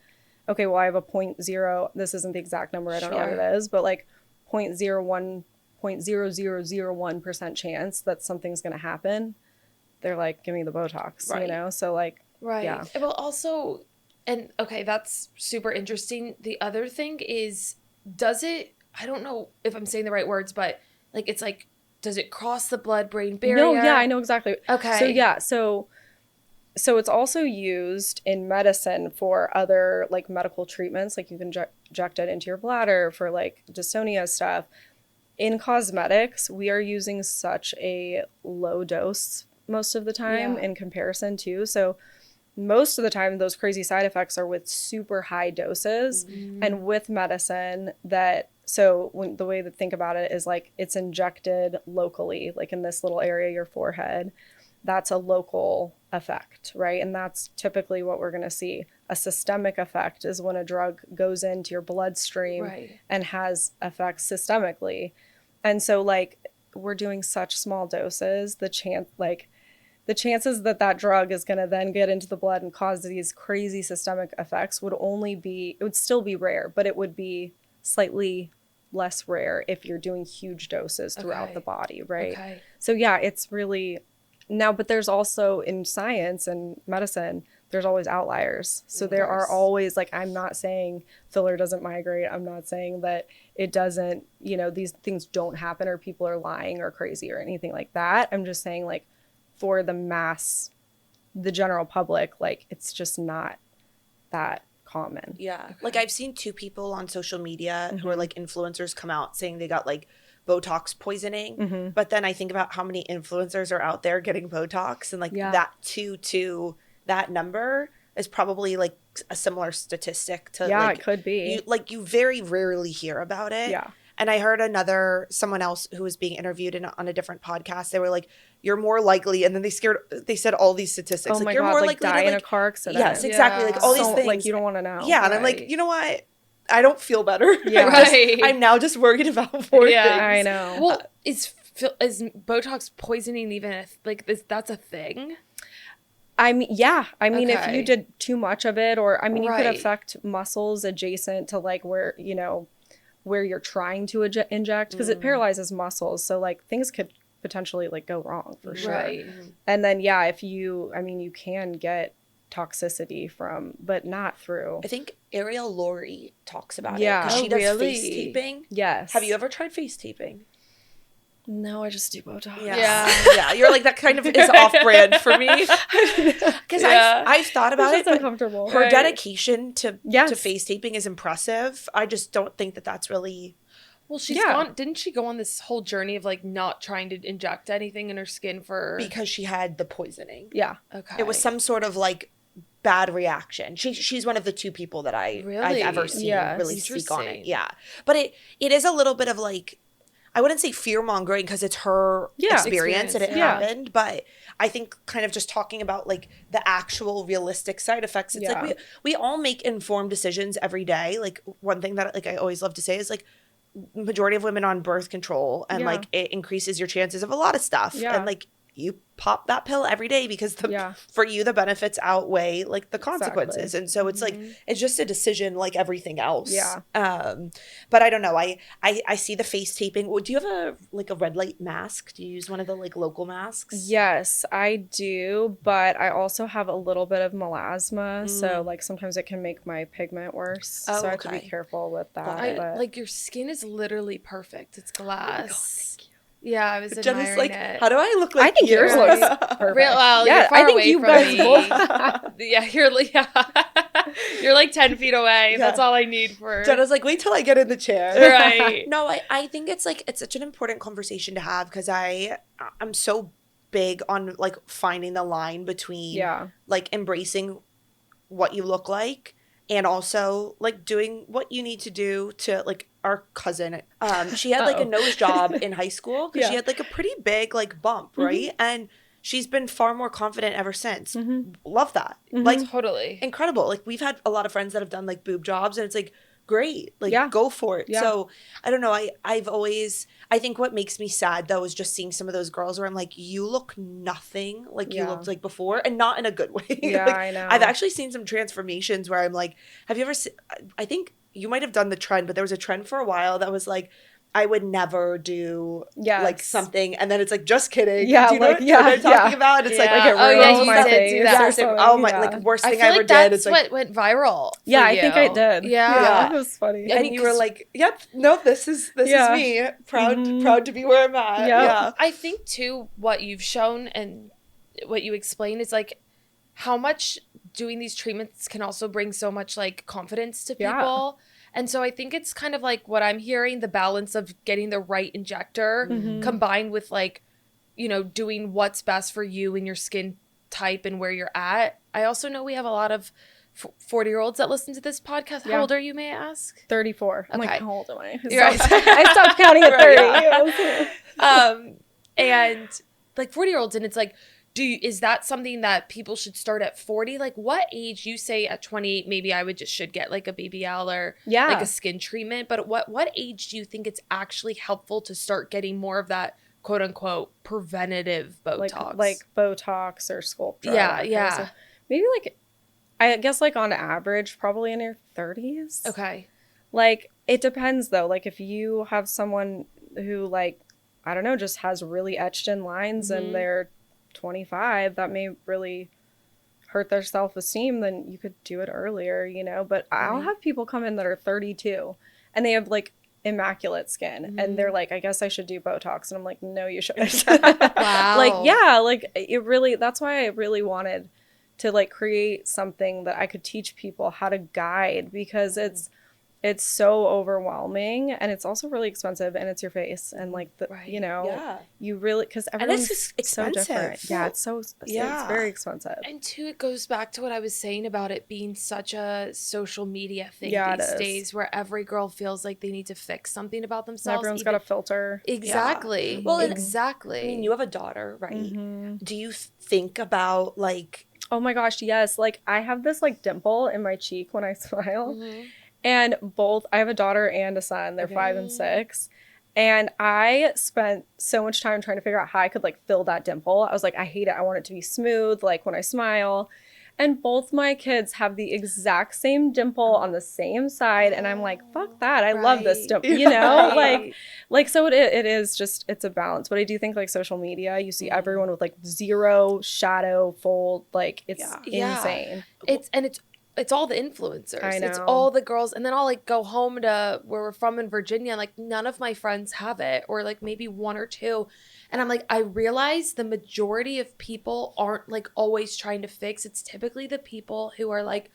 okay, well, I have a 0.0, this isn't the exact number, I don't know what it is, but like 0.0001% chance that something's going to happen. They're like, give me the Botox, you know? So like, yeah. Well, also, and okay, that's super interesting. The other thing is, does it, I don't know if I'm saying the right words, but like, it's like, does it cross the blood-brain barrier? No, yeah, I know exactly. Okay. So yeah, so it's also used in medicine for other like medical treatments. Like you can inject it into your bladder for like dystonia stuff. In cosmetics, we are using such a low dose most of the time in comparison to. So most of the time, those crazy side effects are with super high doses and with medicine that, so when the way to think about it is like it's injected locally, like in this little area, your forehead. That's a local effect, right? And that's typically what we're going to see. A systemic effect is when a drug goes into your bloodstream and has effects systemically. And so like we're doing such small doses, the chances that drug is going to then get into the blood and cause these crazy systemic effects would still be rare, but it would be slightly less rare if you're doing huge doses throughout the body, right? So yeah, it's really now, but there's also in science and medicine, there's always outliers. So there are always, like, I'm not saying filler doesn't migrate. I'm not saying that it doesn't, you know, these things don't happen or people are lying or crazy or anything like that. I'm just saying, like, for the general public, like, it's just not that common. Yeah. Like I've seen 2 people on social media who are like influencers come out saying they got like Botox poisoning. But then I think about how many influencers are out there getting Botox and like that 2 to that number is probably like a similar statistic to like, it could be. You very rarely hear about it. Yeah. And I heard someone else who was being interviewed on a different podcast. They were like, you're more likely. And then they said all these statistics. Oh like, my you're God, more like likely die to in like, a car accident. yes, exactly. Like all these things. Like you don't want to know. Yeah. And I'm like, you know what? I don't feel better. Yeah. I'm now just worried about more things. I know. Well, is Botox poisoning even that's a thing? I mean, if you did too much of it, or I mean, you could affect muscles adjacent to like where, you know, where you're trying to inject, because it paralyzes muscles. So like things could potentially like go wrong for sure. Right. And then, you can get toxicity from, but not through. I think Ariel Laurie talks about it. Yeah. 'Cause she does really? face taping. Yes. Have you ever tried face taping? No, I just do Botox. Yeah. You're like, that kind of is off brand for me. Because I've thought about it. It's uncomfortable. Her dedication to Yes. face taping is impressive. I just don't think that that's really. Well, didn't she go on this whole journey of like not trying to inject anything in her skin Because she had the poisoning. Yeah. Okay. It was some sort of like bad reaction. She's one of the 2 people that I've ever seen really speak on it. Yeah. But it is a little bit of like, I wouldn't say fear-mongering because it's her experience and it happened, but I think kind of just talking about like the actual realistic side effects. It's like we all make informed decisions every day. Like one thing that like I always love to say is like majority of women on birth control and like it increases your chances of a lot of stuff. And like you pop that pill every day because for you the benefits outweigh like the consequences. Exactly. And so it's like it's just a decision like everything else. Yeah. But I don't know. I see the face taping. Well, do you have a red light mask? Do you use one of the like local masks? Yes, I do, but I also have a little bit of melasma, so like sometimes it can make my pigment worse. Oh, so I have to be okay. careful with that. but Like your skin is literally perfect. It's glass. Thank you. Yeah, I was Jenna's admiring like, it. how do I look like I think you? yours looks perfect. Well, yeah, you're far I think away you from guys me. both. You're like 10 feet away. Yeah. That's all I need for. Jenna's like, wait till I get in the chair. Right. No, I think it's like it's such an important conversation to have because I'm so big on like finding the line between like embracing what you look like and also like doing what you need to do to like our cousin. She had like a nose job in high school because she had like a pretty big like bump, right? And she's been far more confident ever since. Love that. Like Totally. incredible. Like we've had a lot of friends that have done like boob jobs and it's like great. Like go for it. Yeah. So I don't know. I think what makes me sad though is just seeing some of those girls where I'm like, you look nothing like you looked like before and not in a good way. Yeah, like, I know. I've actually seen some transformations where I'm like, have you ever seen, I think you might have done the trend, but there was a trend for a while that was like, I would never do like something, and then it's like just kidding. Yeah, do you know like, what I'm talking about? It's like it ruins my face. do that. Like worst thing I ever like did. that's It's like what went viral. Yeah, for I think I you. did. Yeah. It was funny. and you were like, "Yep, no, this is me. Proud to be where I'm at." Yeah. I think too, what you've shown and what you explain is like how much doing these treatments can also bring so much like confidence to people. And so I think it's kind of like what I'm hearing, the balance of getting the right injector combined with like, you know, doing what's best for you and your skin type and where you're at. I also know we have a lot of 40-year-olds that listen to this podcast. How old are you, may I ask? 34. I'm like, Okay. how old am I? Right. I stopped counting at 30. And like 40-year-olds, and it's like, is that something that people should start at 40? Like what age? You say at 28, maybe I should get like a BBL or like a skin treatment. But what age do you think it's actually helpful to start getting more of that quote unquote preventative Botox? Like Botox or Sculptra. Yeah. Maybe like, I guess like on average, probably in your 30s. Okay. Like it depends though. Like if you have someone who like, I don't know, just has really etched in lines and they're 25, that may really hurt their self-esteem, then you could do it earlier, you know. But I'll have people come in that are 32 and they have like immaculate skin and they're like, I guess I should do Botox, and I'm like, no, you shouldn't. Wow. Like it really, that's why I really wanted to like create something that I could teach people how to guide, because it's so overwhelming and it's also really expensive and it's your face and like the you know you really, because everyone's it's so different. It's very expensive. And two, it goes back to what I was saying about it being such a social media thing these days, where every girl feels like they need to fix something about themselves. Everyone's got a filter. Exactly. Well, exactly. I mean, you have a daughter, right? Do you think about like, oh my gosh, yes, like I have this like dimple in my cheek when I smile. And I have a daughter and a son. They're 5 and 6. And I spent so much time trying to figure out how I could like fill that dimple. I was like, I hate it. I want it to be smooth, like when I smile. And both my kids have the exact same dimple on the same side. And I'm like, fuck that. I love this dimple, you know? Like, so it is just, it's a balance. But I do think like social media, you see everyone with like zero shadow fold. Like it's insane. It's all the influencers. I know. It's all the girls. And then I'll like go home to where we're from in Virginia. Like none of my friends have it, or like maybe one or two. And I'm like, I realize the majority of people aren't like always trying to fix. It's typically the people who are like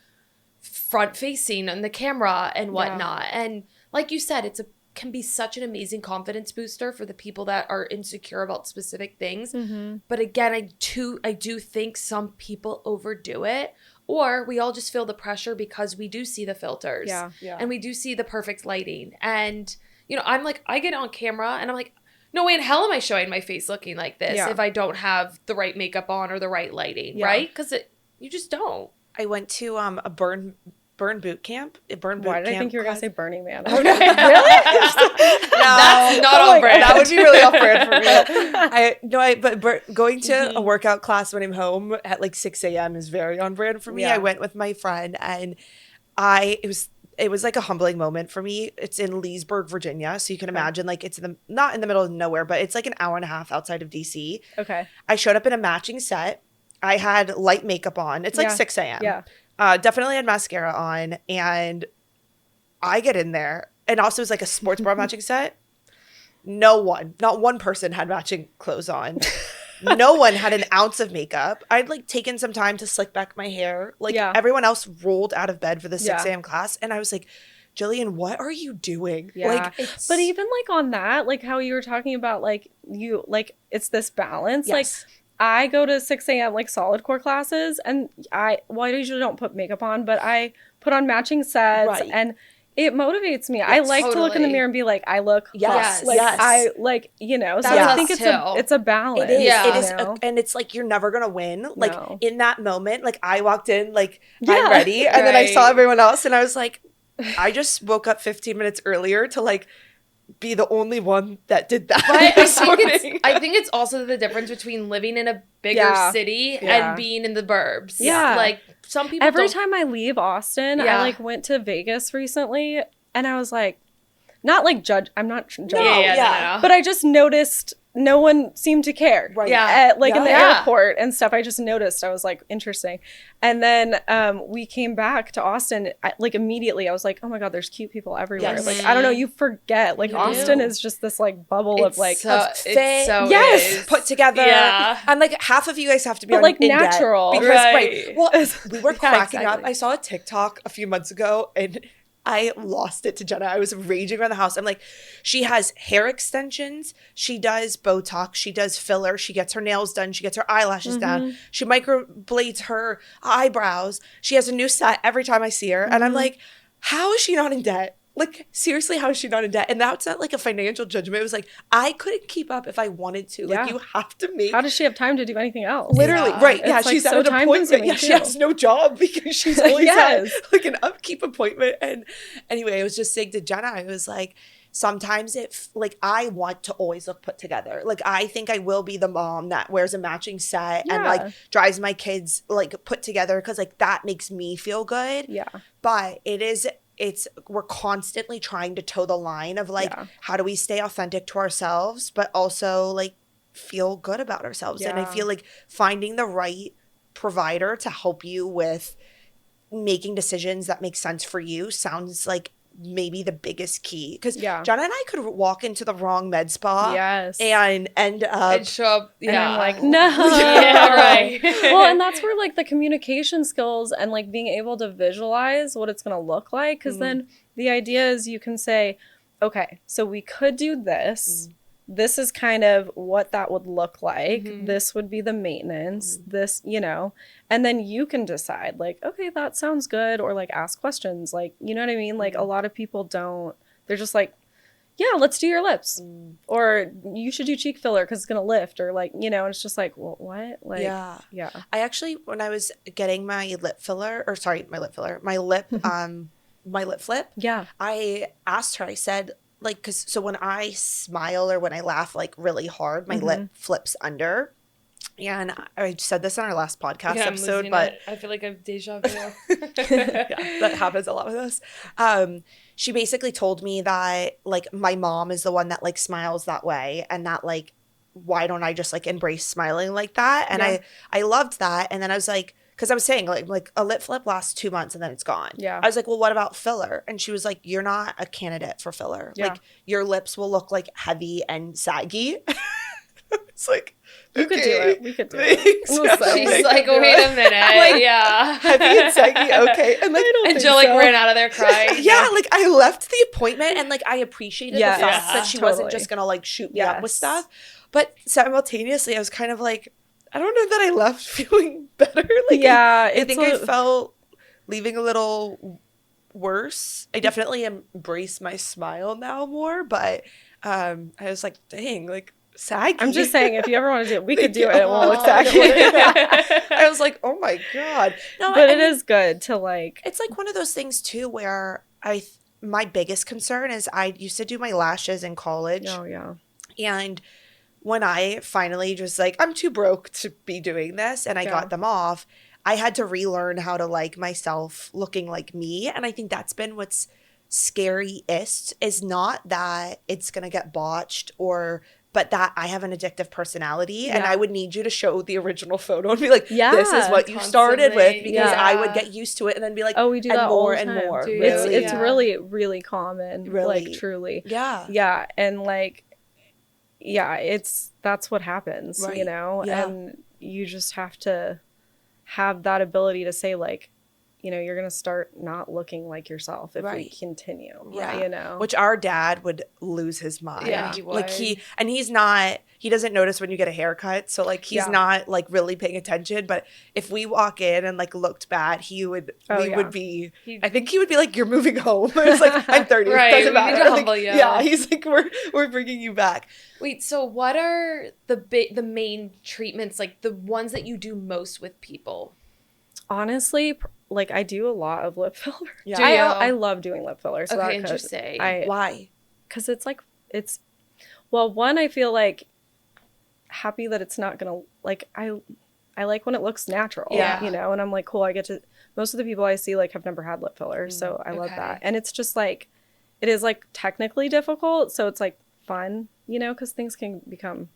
front facing on the camera and whatnot. And like you said, can be such an amazing confidence booster for the people that are insecure about specific things. But again, I do think some people overdo it. Or we all just feel the pressure because we do see the filters. And we do see the perfect lighting. And, you know, I'm like, I get on camera and I'm like, no way in hell am I showing my face looking like this if I don't have the right makeup on or the right lighting, right? Because you just don't. I went to a burn Burn boot camp. Why did I think you were going to say Burning Man? Oh, no. Really? That's not on brand. That would be really off brand for me. But going to a workout class when I'm home at like 6 a.m. is very on brand for me. Yeah. I went with my friend, and it was like a humbling moment for me. It's in Leesburg, Virginia. So you can imagine, like, it's not in the middle of nowhere, but it's like an hour and a half outside of DC. Okay. I showed up in a matching set. I had light makeup on. It's like 6 a.m. Yeah. Definitely had mascara on. And I get in there. And also it was like a sports bra matching set. Not one person had matching clothes on. No one had an ounce of makeup. I'd like taken some time to slick back my hair. Like everyone else rolled out of bed for the 6 a.m. class. And I was like, Jillian, what are you doing? Yeah. Like, but even like on that, like how you were talking about, like you, like it's this balance. Yes. Like I go to 6 a.m. like solid core classes, and I usually don't put makeup on, but I put on matching sets and it motivates me. I like to look in the mirror and be like, I look hot. Like I like, you know, so I think it's a balance. It is. Yeah. It is. And it's like, you're never going to win. Like in that moment, like I walked in, like I'm ready. And then I saw everyone else and I was like, I just woke up 15 minutes earlier to like be the only one that did that. But I think it's also the difference between living in a bigger city and being in the burbs. Yeah. Like some people every time I leave Austin, I like went to Vegas recently and I was like, not like I'm not judging. No. But I just noticed no one seemed to care. Right. Yeah. Like in the airport and stuff, I just noticed. I was like, interesting. And then we came back to Austin. Like immediately, I was like, oh my God, there's cute people everywhere. Yes. Like, I don't know, you forget. Like Austin is just this like bubble of like, put together. Yeah. And like half of you guys have to be like natural. Because well, we were cracking up. I saw a TikTok a few months ago and I lost it to Jenna. I was raging around the house. I'm like, she has hair extensions. She does Botox. She does filler. She gets her nails done. She gets her eyelashes down. She microblades her eyebrows. She has a new set every time I see her. And I'm like, how is she not in debt? Like, seriously, how is she not in debt? And that's not like a financial judgment. It was like, I couldn't keep up if I wanted to. Like, you have to make. How does she have time to do anything else? Literally. Right. Yeah. It's She's like at so an appointment. Yeah. She has no job because she's always at like an upkeep appointment. And anyway, I was just saying to Jenna, I was like, sometimes like I want to always look put together. Like I think I will be the mom that wears a matching set and like drives my kids like put together because like that makes me feel good. Yeah. But we're constantly trying to toe the line of like, how do we stay authentic to ourselves, but also like feel good about ourselves. And I feel like finding the right provider to help you with making decisions that make sense for you sounds like maybe the biggest key. Because Jenna and I could walk into the wrong med spa and end up and show up and I'm like, no. Right. Well, and that's where like the communication skills and like being able to visualize what it's going to look like, because then the idea is you can say, okay, so we could do this. This is kind of what that would look like. This would be the maintenance, this, you know, and then you can decide like, okay, that sounds good. Or like ask questions. Like, you know what I mean? Like a lot of people don't, they're just like, yeah, let's do your lips. Or you should do cheek filler because it's going to lift. Or like, you know, and it's just like, well, what? Like, yeah. I actually, when I was getting my lip flip. Yeah. I asked her, I said, like, because so when I smile or when I laugh like really hard, my lip flips under. And I said this on our last podcast episode, but I feel like I'm deja vu. That happens a lot with us. She basically told me that like my mom is the one that like smiles that way, and that like, why don't I just like embrace smiling like that? And I loved that. And then I was like, because I was saying like a lip flip lasts 2 months and then it's gone. Yeah. I was like, well, what about filler? And she was like, you're not a candidate for filler. Yeah. Like your lips will look like heavy and saggy. It's like, you could do it. We could do it. She's like, wait a minute. Like, heavy and saggy. Okay. And like, and Jill like ran out of there crying. Like I left the appointment and like I appreciated the fact that she wasn't just gonna like shoot me up with stuff. But simultaneously, I was kind of like, I don't know that I left feeling better. Like, I think I felt leaving a little worse. I definitely embrace my smile now more, but I was like, dang, like saggy. I'm just saying, if you ever want to do it, we could do it. It won't look I don't saggy. wanna- I was like, oh my God. No, But I it mean, is good to like. it's like one of those things too where my biggest concern is I used to do my lashes in college. Oh yeah. And when I finally just like, I'm too broke to be doing this, and I got them off, I had to relearn how to like myself looking like me. And I think that's been what's scariest, is not that it's going to get botched but that I have an addictive personality, and I would need you to show the original photo and be like, this is what you started with, because I would get used to it and then be like, oh, we do that more all the and time. more. Dude, Really? It's really, really common. Really? Like truly. Yeah. Yeah. And like, yeah, that's what happens, Right. you know? Yeah. And you just have to have that ability to say like, you know, you're going to start not looking like yourself if we continue, you know? Which our dad would lose his mind. Yeah, he would. Like he doesn't notice when you get a haircut. So like he's not like really paying attention. But if we walk in and like looked bad, would be, I think he would be like, you're moving home. It's like, I'm 30. Right, Doesn't we matter. need to Like, humble you. Yeah. He's like, we're bringing you back. Wait, so what are the main treatments, like the ones that you do most with people? Honestly, like I do a lot of lip fillers. Yeah. Do you? I love doing lip fillers. Okay, interesting. Why? Because it's well, one, I feel like happy that it's not gonna like I like when it looks natural. Yeah. You know, and I'm like, cool, I get to, most of the people I see like have never had lip fillers, so I love that. And it's just like, it is like technically difficult, so it's like fun, you know, because things can become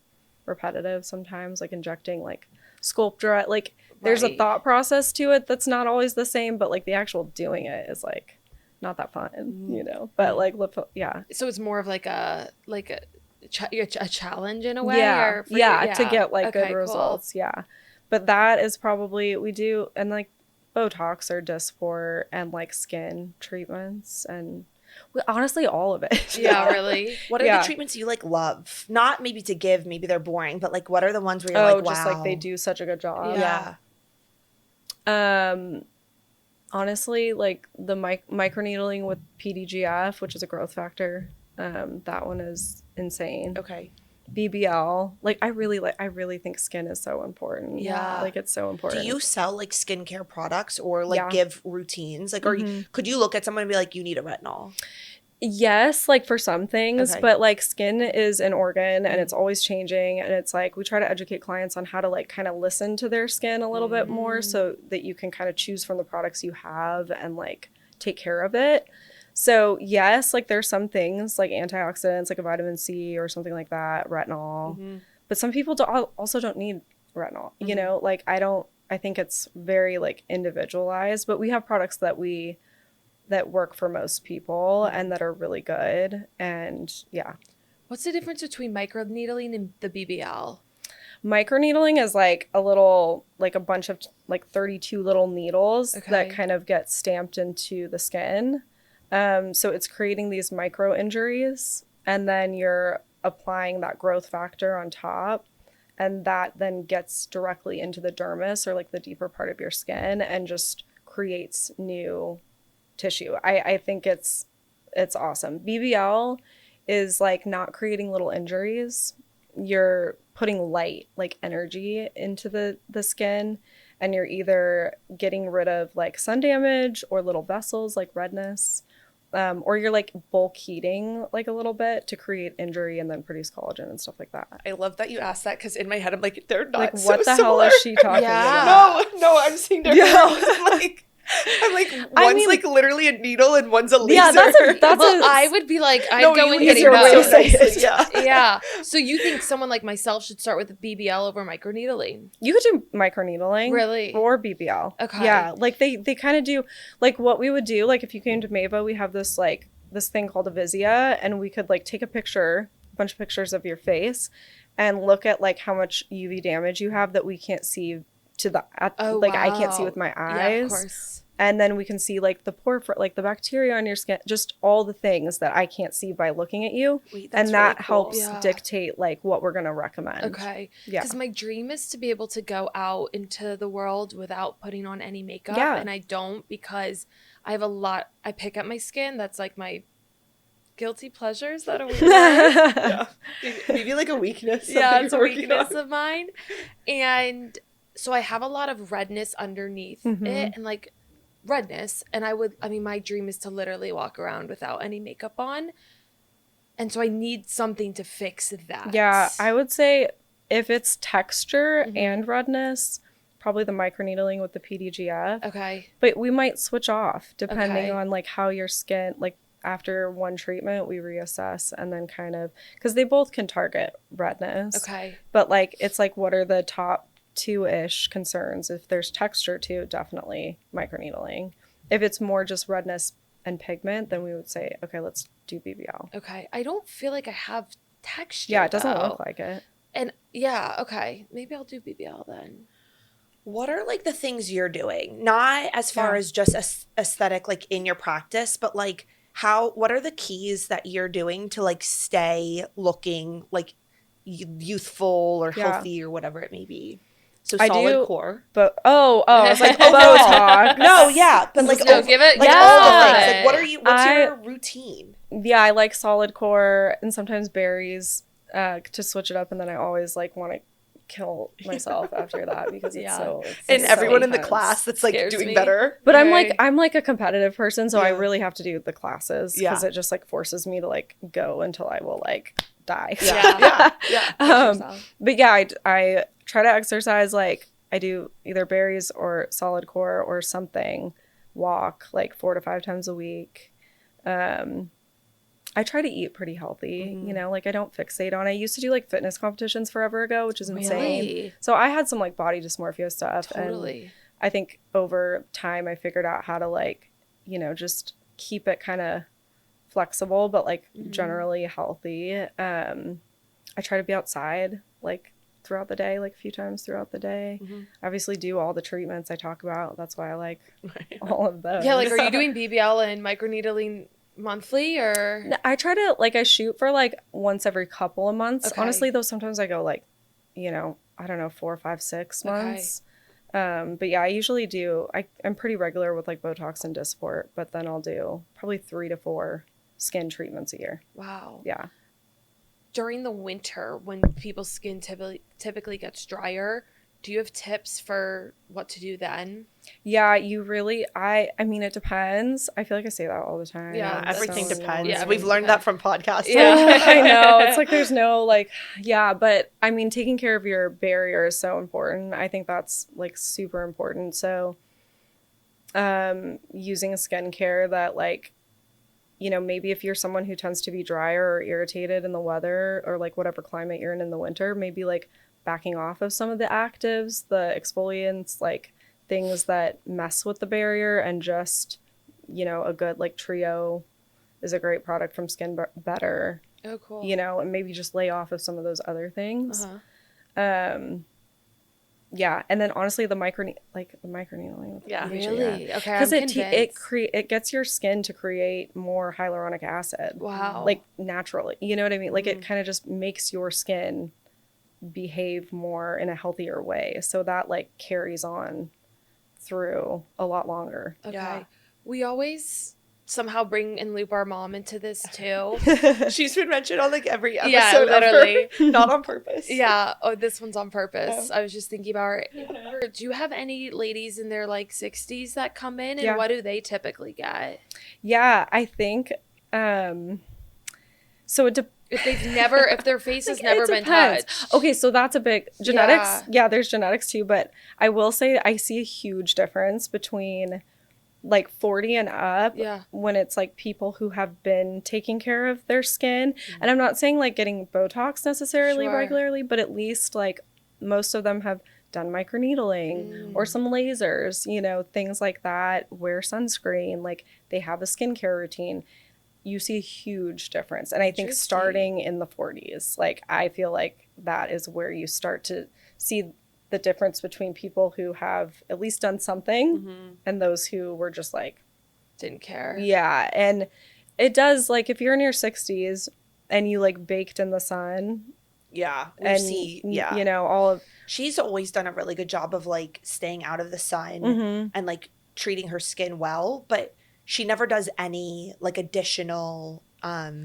repetitive sometimes, like injecting like Sculptra, like there's a thought process to it that's not always the same, but like the actual doing it is like not that fun, you know. But like So it's more of like a challenge in a way. To get like good results. Cool. Yeah, but that is probably we do, and like Botox or Dysport and like skin treatments and honestly all of it. Yeah, really. What are the treatments you like love? Not maybe to give, maybe they're boring, but like what are the ones where you're like, wow, just like they do such a good job. Yeah. Honestly, like the microneedling with PDGF, which is a growth factor, that one is insane. Okay. BBL, like I really think skin is so important. Yeah. Like it's so important. Do you sell like skincare products or like give routines? Like, or could you look at someone and be like, you need a retinol? Yes, like for some things, but like skin is an organ and it's always changing, and it's like we try to educate clients on how to like kind of listen to their skin a little bit more so that you can kind of choose from the products you have and like take care of it. So yes, like there's some things like antioxidants, like a vitamin C or something like that, retinol, but some people also don't need retinol, you know, like I think it's very like individualized, but we have products that work for most people and that are really good. And yeah. What's the difference between microneedling and the BBL? Microneedling is like a little, like a bunch of like 32 little needles that kind of get stamped into the skin. So it's creating these micro injuries, and then you're applying that growth factor on top, and that then gets directly into the dermis or like the deeper part of your skin and just creates new tissue. I think it's awesome. BBL is like not creating little injuries. You're putting light, like energy into the skin, and you're either getting rid of like sun damage or little vessels like redness, or you're like bulk heating like a little bit to create injury and then produce collagen and stuff like that. I love that you asked that, because in my head I'm like, they're not like so what the similar. hell is she talking about? No, I'm seeing different ones. I'm like one's like literally a needle and one's a laser. Yeah, I would be like, I'd go and get easier way to say it. Yeah. So you think someone like myself should start with a BBL over microneedling? You could do microneedling, really, or BBL. Okay. Yeah, like they kind of do. Like what we would do, like if you came to Maeva, we have this thing called a Visia, and we could like take a bunch of pictures of your face, and look at like how much UV damage you have that we can't see I can't see with my eyes. Yeah, of course. And then we can see like the like the bacteria on your skin, just all the things that I can't see by looking at you. And that helps dictate like what we're going to recommend. Okay. Yeah. Because my dream is to be able to go out into the world without putting on any makeup. Yeah. And I don't, because I have I pick up my skin. That's like my guilty pleasure. Is that a weird word? Yeah. Maybe like a weakness. Yeah, it's a you're working weakness on. of mine. And so I have a lot of redness underneath it, and like redness. And my dream is to literally walk around without any makeup on. And so I need something to fix that. Yeah, I would say if it's texture and redness, probably the microneedling with the PDGF. Okay. But we might switch off depending Okay. on like how your skin, like after one treatment, we reassess and then kind of, because they both can target redness. Okay. But like, it's like, what are the top 2-ish concerns? If there's texture too, definitely microneedling. If it's more just redness and pigment, then we would say, okay, let's do BBL. Okay. I don't feel like I have texture. Yeah, it doesn't though. look like it. And yeah, okay. Maybe I'll do BBL then. What are like the things you're doing? Not as far as just aesthetic, like in your practice, but like what are the keys that you're doing to like stay looking like youthful or healthy or whatever it may be? So solid core. But I was like Botox. No, yeah, but like No, give it. like Yeah. all the things. Like what's your routine? Yeah, I like solid core and sometimes berries to switch it up, and then I always like want to kill myself after that because it's so and everyone so in the intense. class that's like Scares doing me. better. But I'm like a competitive person, so I really have to do the classes because Yeah. it just like forces me to like go until I will like die. Yeah. But yeah, I try to exercise. Like I do either berries or solid core or something. Walk like 4 to 5 times a week. I try to eat pretty healthy, you know, like I don't fixate on it. I used to do like fitness competitions forever ago, which is insane. Really? So I had some like body dysmorphia stuff. Totally. And I think over time I figured out how to like, you know, just keep it kind of flexible, but like generally healthy. I try to be outside like throughout the day, like a few times throughout the day. Obviously do all the treatments I talk about. That's why I like all of those. Yeah, like are you doing BBL and microneedling monthly or? I try to like I shoot for like once every couple of months. Okay. Honestly, though, sometimes I go like, you know, I don't know, 4, 5, 6 months. But yeah, I usually do. I'm pretty regular with like Botox and Dysport, but then I'll do probably 3 to 4 skin treatments a year. Wow. Yeah. During the winter when people's skin typically gets drier, do you have tips for what to do then? Yeah, you really, I mean, it depends. I feel like I say that all the time. Yeah, Everything So- depends. Yeah, We've learned that from podcasts. Yeah. I know. It's like there's no like, yeah, but I mean, taking care of your barrier is so important. I think that's like super important. So, using a skincare that like, you know, maybe if you're someone who tends to be drier or irritated in the weather or like whatever climate you're in the winter, maybe like backing off of some of the actives, the exfoliants, like things that mess with the barrier, and just, you know, a good like Trio is a great product from Skin Better. Oh, cool. You know, and maybe just lay off of some of those other things. Yeah, and then honestly, the microneedling. Yeah, with really? Okay, because I'm it gets your skin to create more hyaluronic acid. Wow. Like naturally, you know what I mean? Like it kind of just makes your skin behave more in a healthier way, so that like carries on through a lot longer. Okay. Yeah. We always somehow bring and loop our mom into this too. She's been mentioned on like every episode. Yeah, literally. Ever. Not on purpose. Yeah. Oh, this one's on purpose. I was just thinking about it. Do you have any ladies in their like 60s that come in, and what do they typically get? Yeah, I think so it if their face has never been depends. touched. Okay, so that's a big genetics. Yeah, there's genetics too, but I will say I see a huge difference between like 40 and up when it's like people who have been taking care of their skin. And I'm not saying like getting Botox necessarily regularly, but at least like most of them have done microneedling or some lasers, you know, things like that, wear sunscreen, like they have a skincare routine. You see a huge difference. And I think starting in the 40s, like I feel like that is where you start to see the difference between people who have at least done something and those who were just like didn't care. Yeah, and it does, like if you're in your 60s and you like baked in the sun, you know, all of she's always done a really good job of like staying out of the sun and like treating her skin well, but she never does any like additional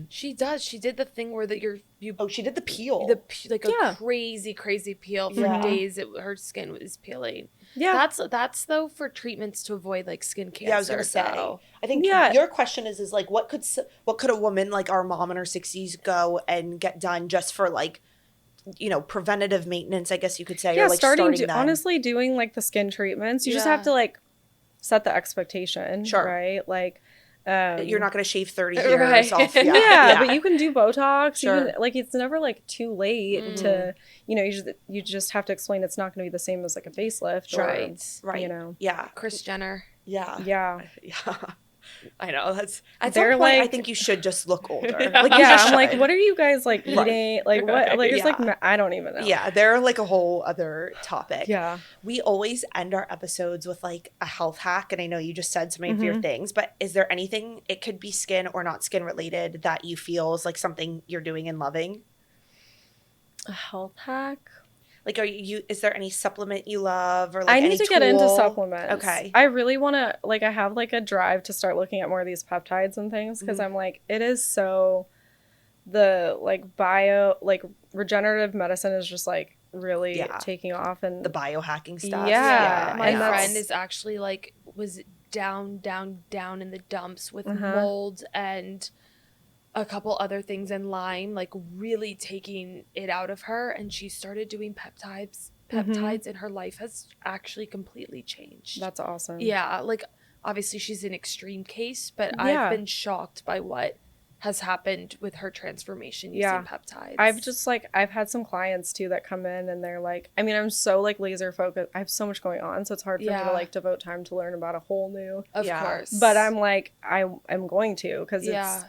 She does. She did the thing where She did the peel. A crazy peel for days. Her skin was peeling. Yeah, that's though for treatments to avoid like skin cancer. Yeah, I was gonna say. I think your question is like what could a woman like our mom in her 60s go and get done just for like, you know, preventative maintenance, I guess you could say. Yeah, or like starting honestly doing like the skin treatments. You just have to like set the expectation, right? Like you're not going to shave 30 hairs off. But you can do Botox. You can, like, it's never like too late to, you know, you just have to explain it's not going to be the same as like a facelift. Right. You know. Yeah. Kris Jenner. Yeah. I know. That's at some point, like, I think you should just look older. Like, I'm like, what are you guys like eating? Like, what? Like, it's like, I don't even know. Yeah, they're like a whole other topic. Yeah. We always end our episodes with like a health hack. And I know you just said so many of your things, but is there anything, it could be skin or not skin related, that you feel is like something you're doing and loving? A health hack? Like, is there any supplement you love, or like I need any to tool? get into supplements. Okay. I really want to, like, I have like a drive to start looking at more of these peptides and things, because I'm like, it is so, the like regenerative medicine is just like really taking off, and the biohacking stuff. Yeah. My friend is actually like was down in the dumps with mold and a couple other things in Lyme, like really taking it out of her, and she started doing peptides and her life has actually completely changed. That's awesome. Yeah, like obviously she's an extreme case, but I've been shocked by what has happened with her transformation using peptides. I've had some clients too that come in and they're like, I mean, I'm so like laser focused, I have so much going on, so it's hard for me to like devote time to learn about a whole new, of course, but I'm like, I'm going to, because it's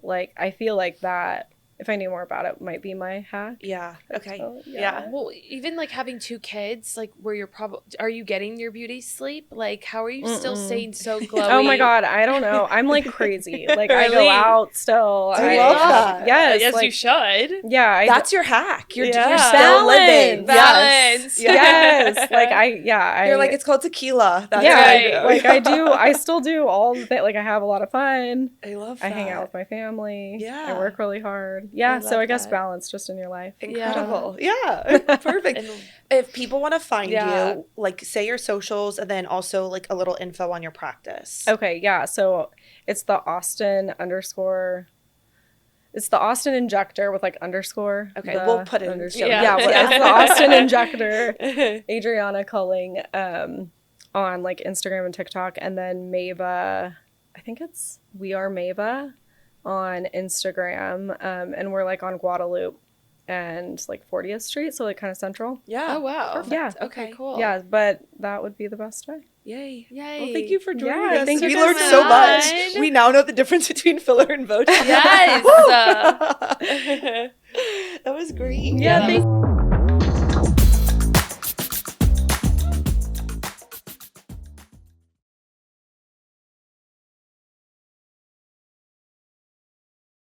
like, I feel like that if I knew more about it might be my hack. Yeah. Okay. So, Well, even like having 2 kids, like where you're are you getting your beauty sleep? Like, how are you still staying so glowy? Oh my God, I don't know. I'm like crazy. Like I go out still. I love that. Yes, like, you should. Yeah. That's your hack. You're still balance. living. Balance. Yes. Like you're like, it's called tequila. That's like I still do all the things. Like I have a lot of fun. I love that. I hang out with my family. Yeah. I work really hard. Yeah, so I guess balance just in your life. Incredible. Yeah. Perfect. And if people want to find you, like say your socials and then also like a little info on your practice. Okay, yeah. So it's the Austin Injector with like underscore. Okay, we'll put it in. It's the Austin Injector, Adriana Culling, on like Instagram and TikTok, and then Maeva, I think it's We Are Maeva on Instagram, and we're like on Guadalupe and like 40th Street, so like kind of central. Yeah. Oh wow. Perfect. Yeah. Okay. Cool. Yeah, but that would be the best way. Yay. Well, thank you for joining us. Thank you. We learned so much. We now know the difference between filler and Botox. Yes. That was great. Yeah. Thank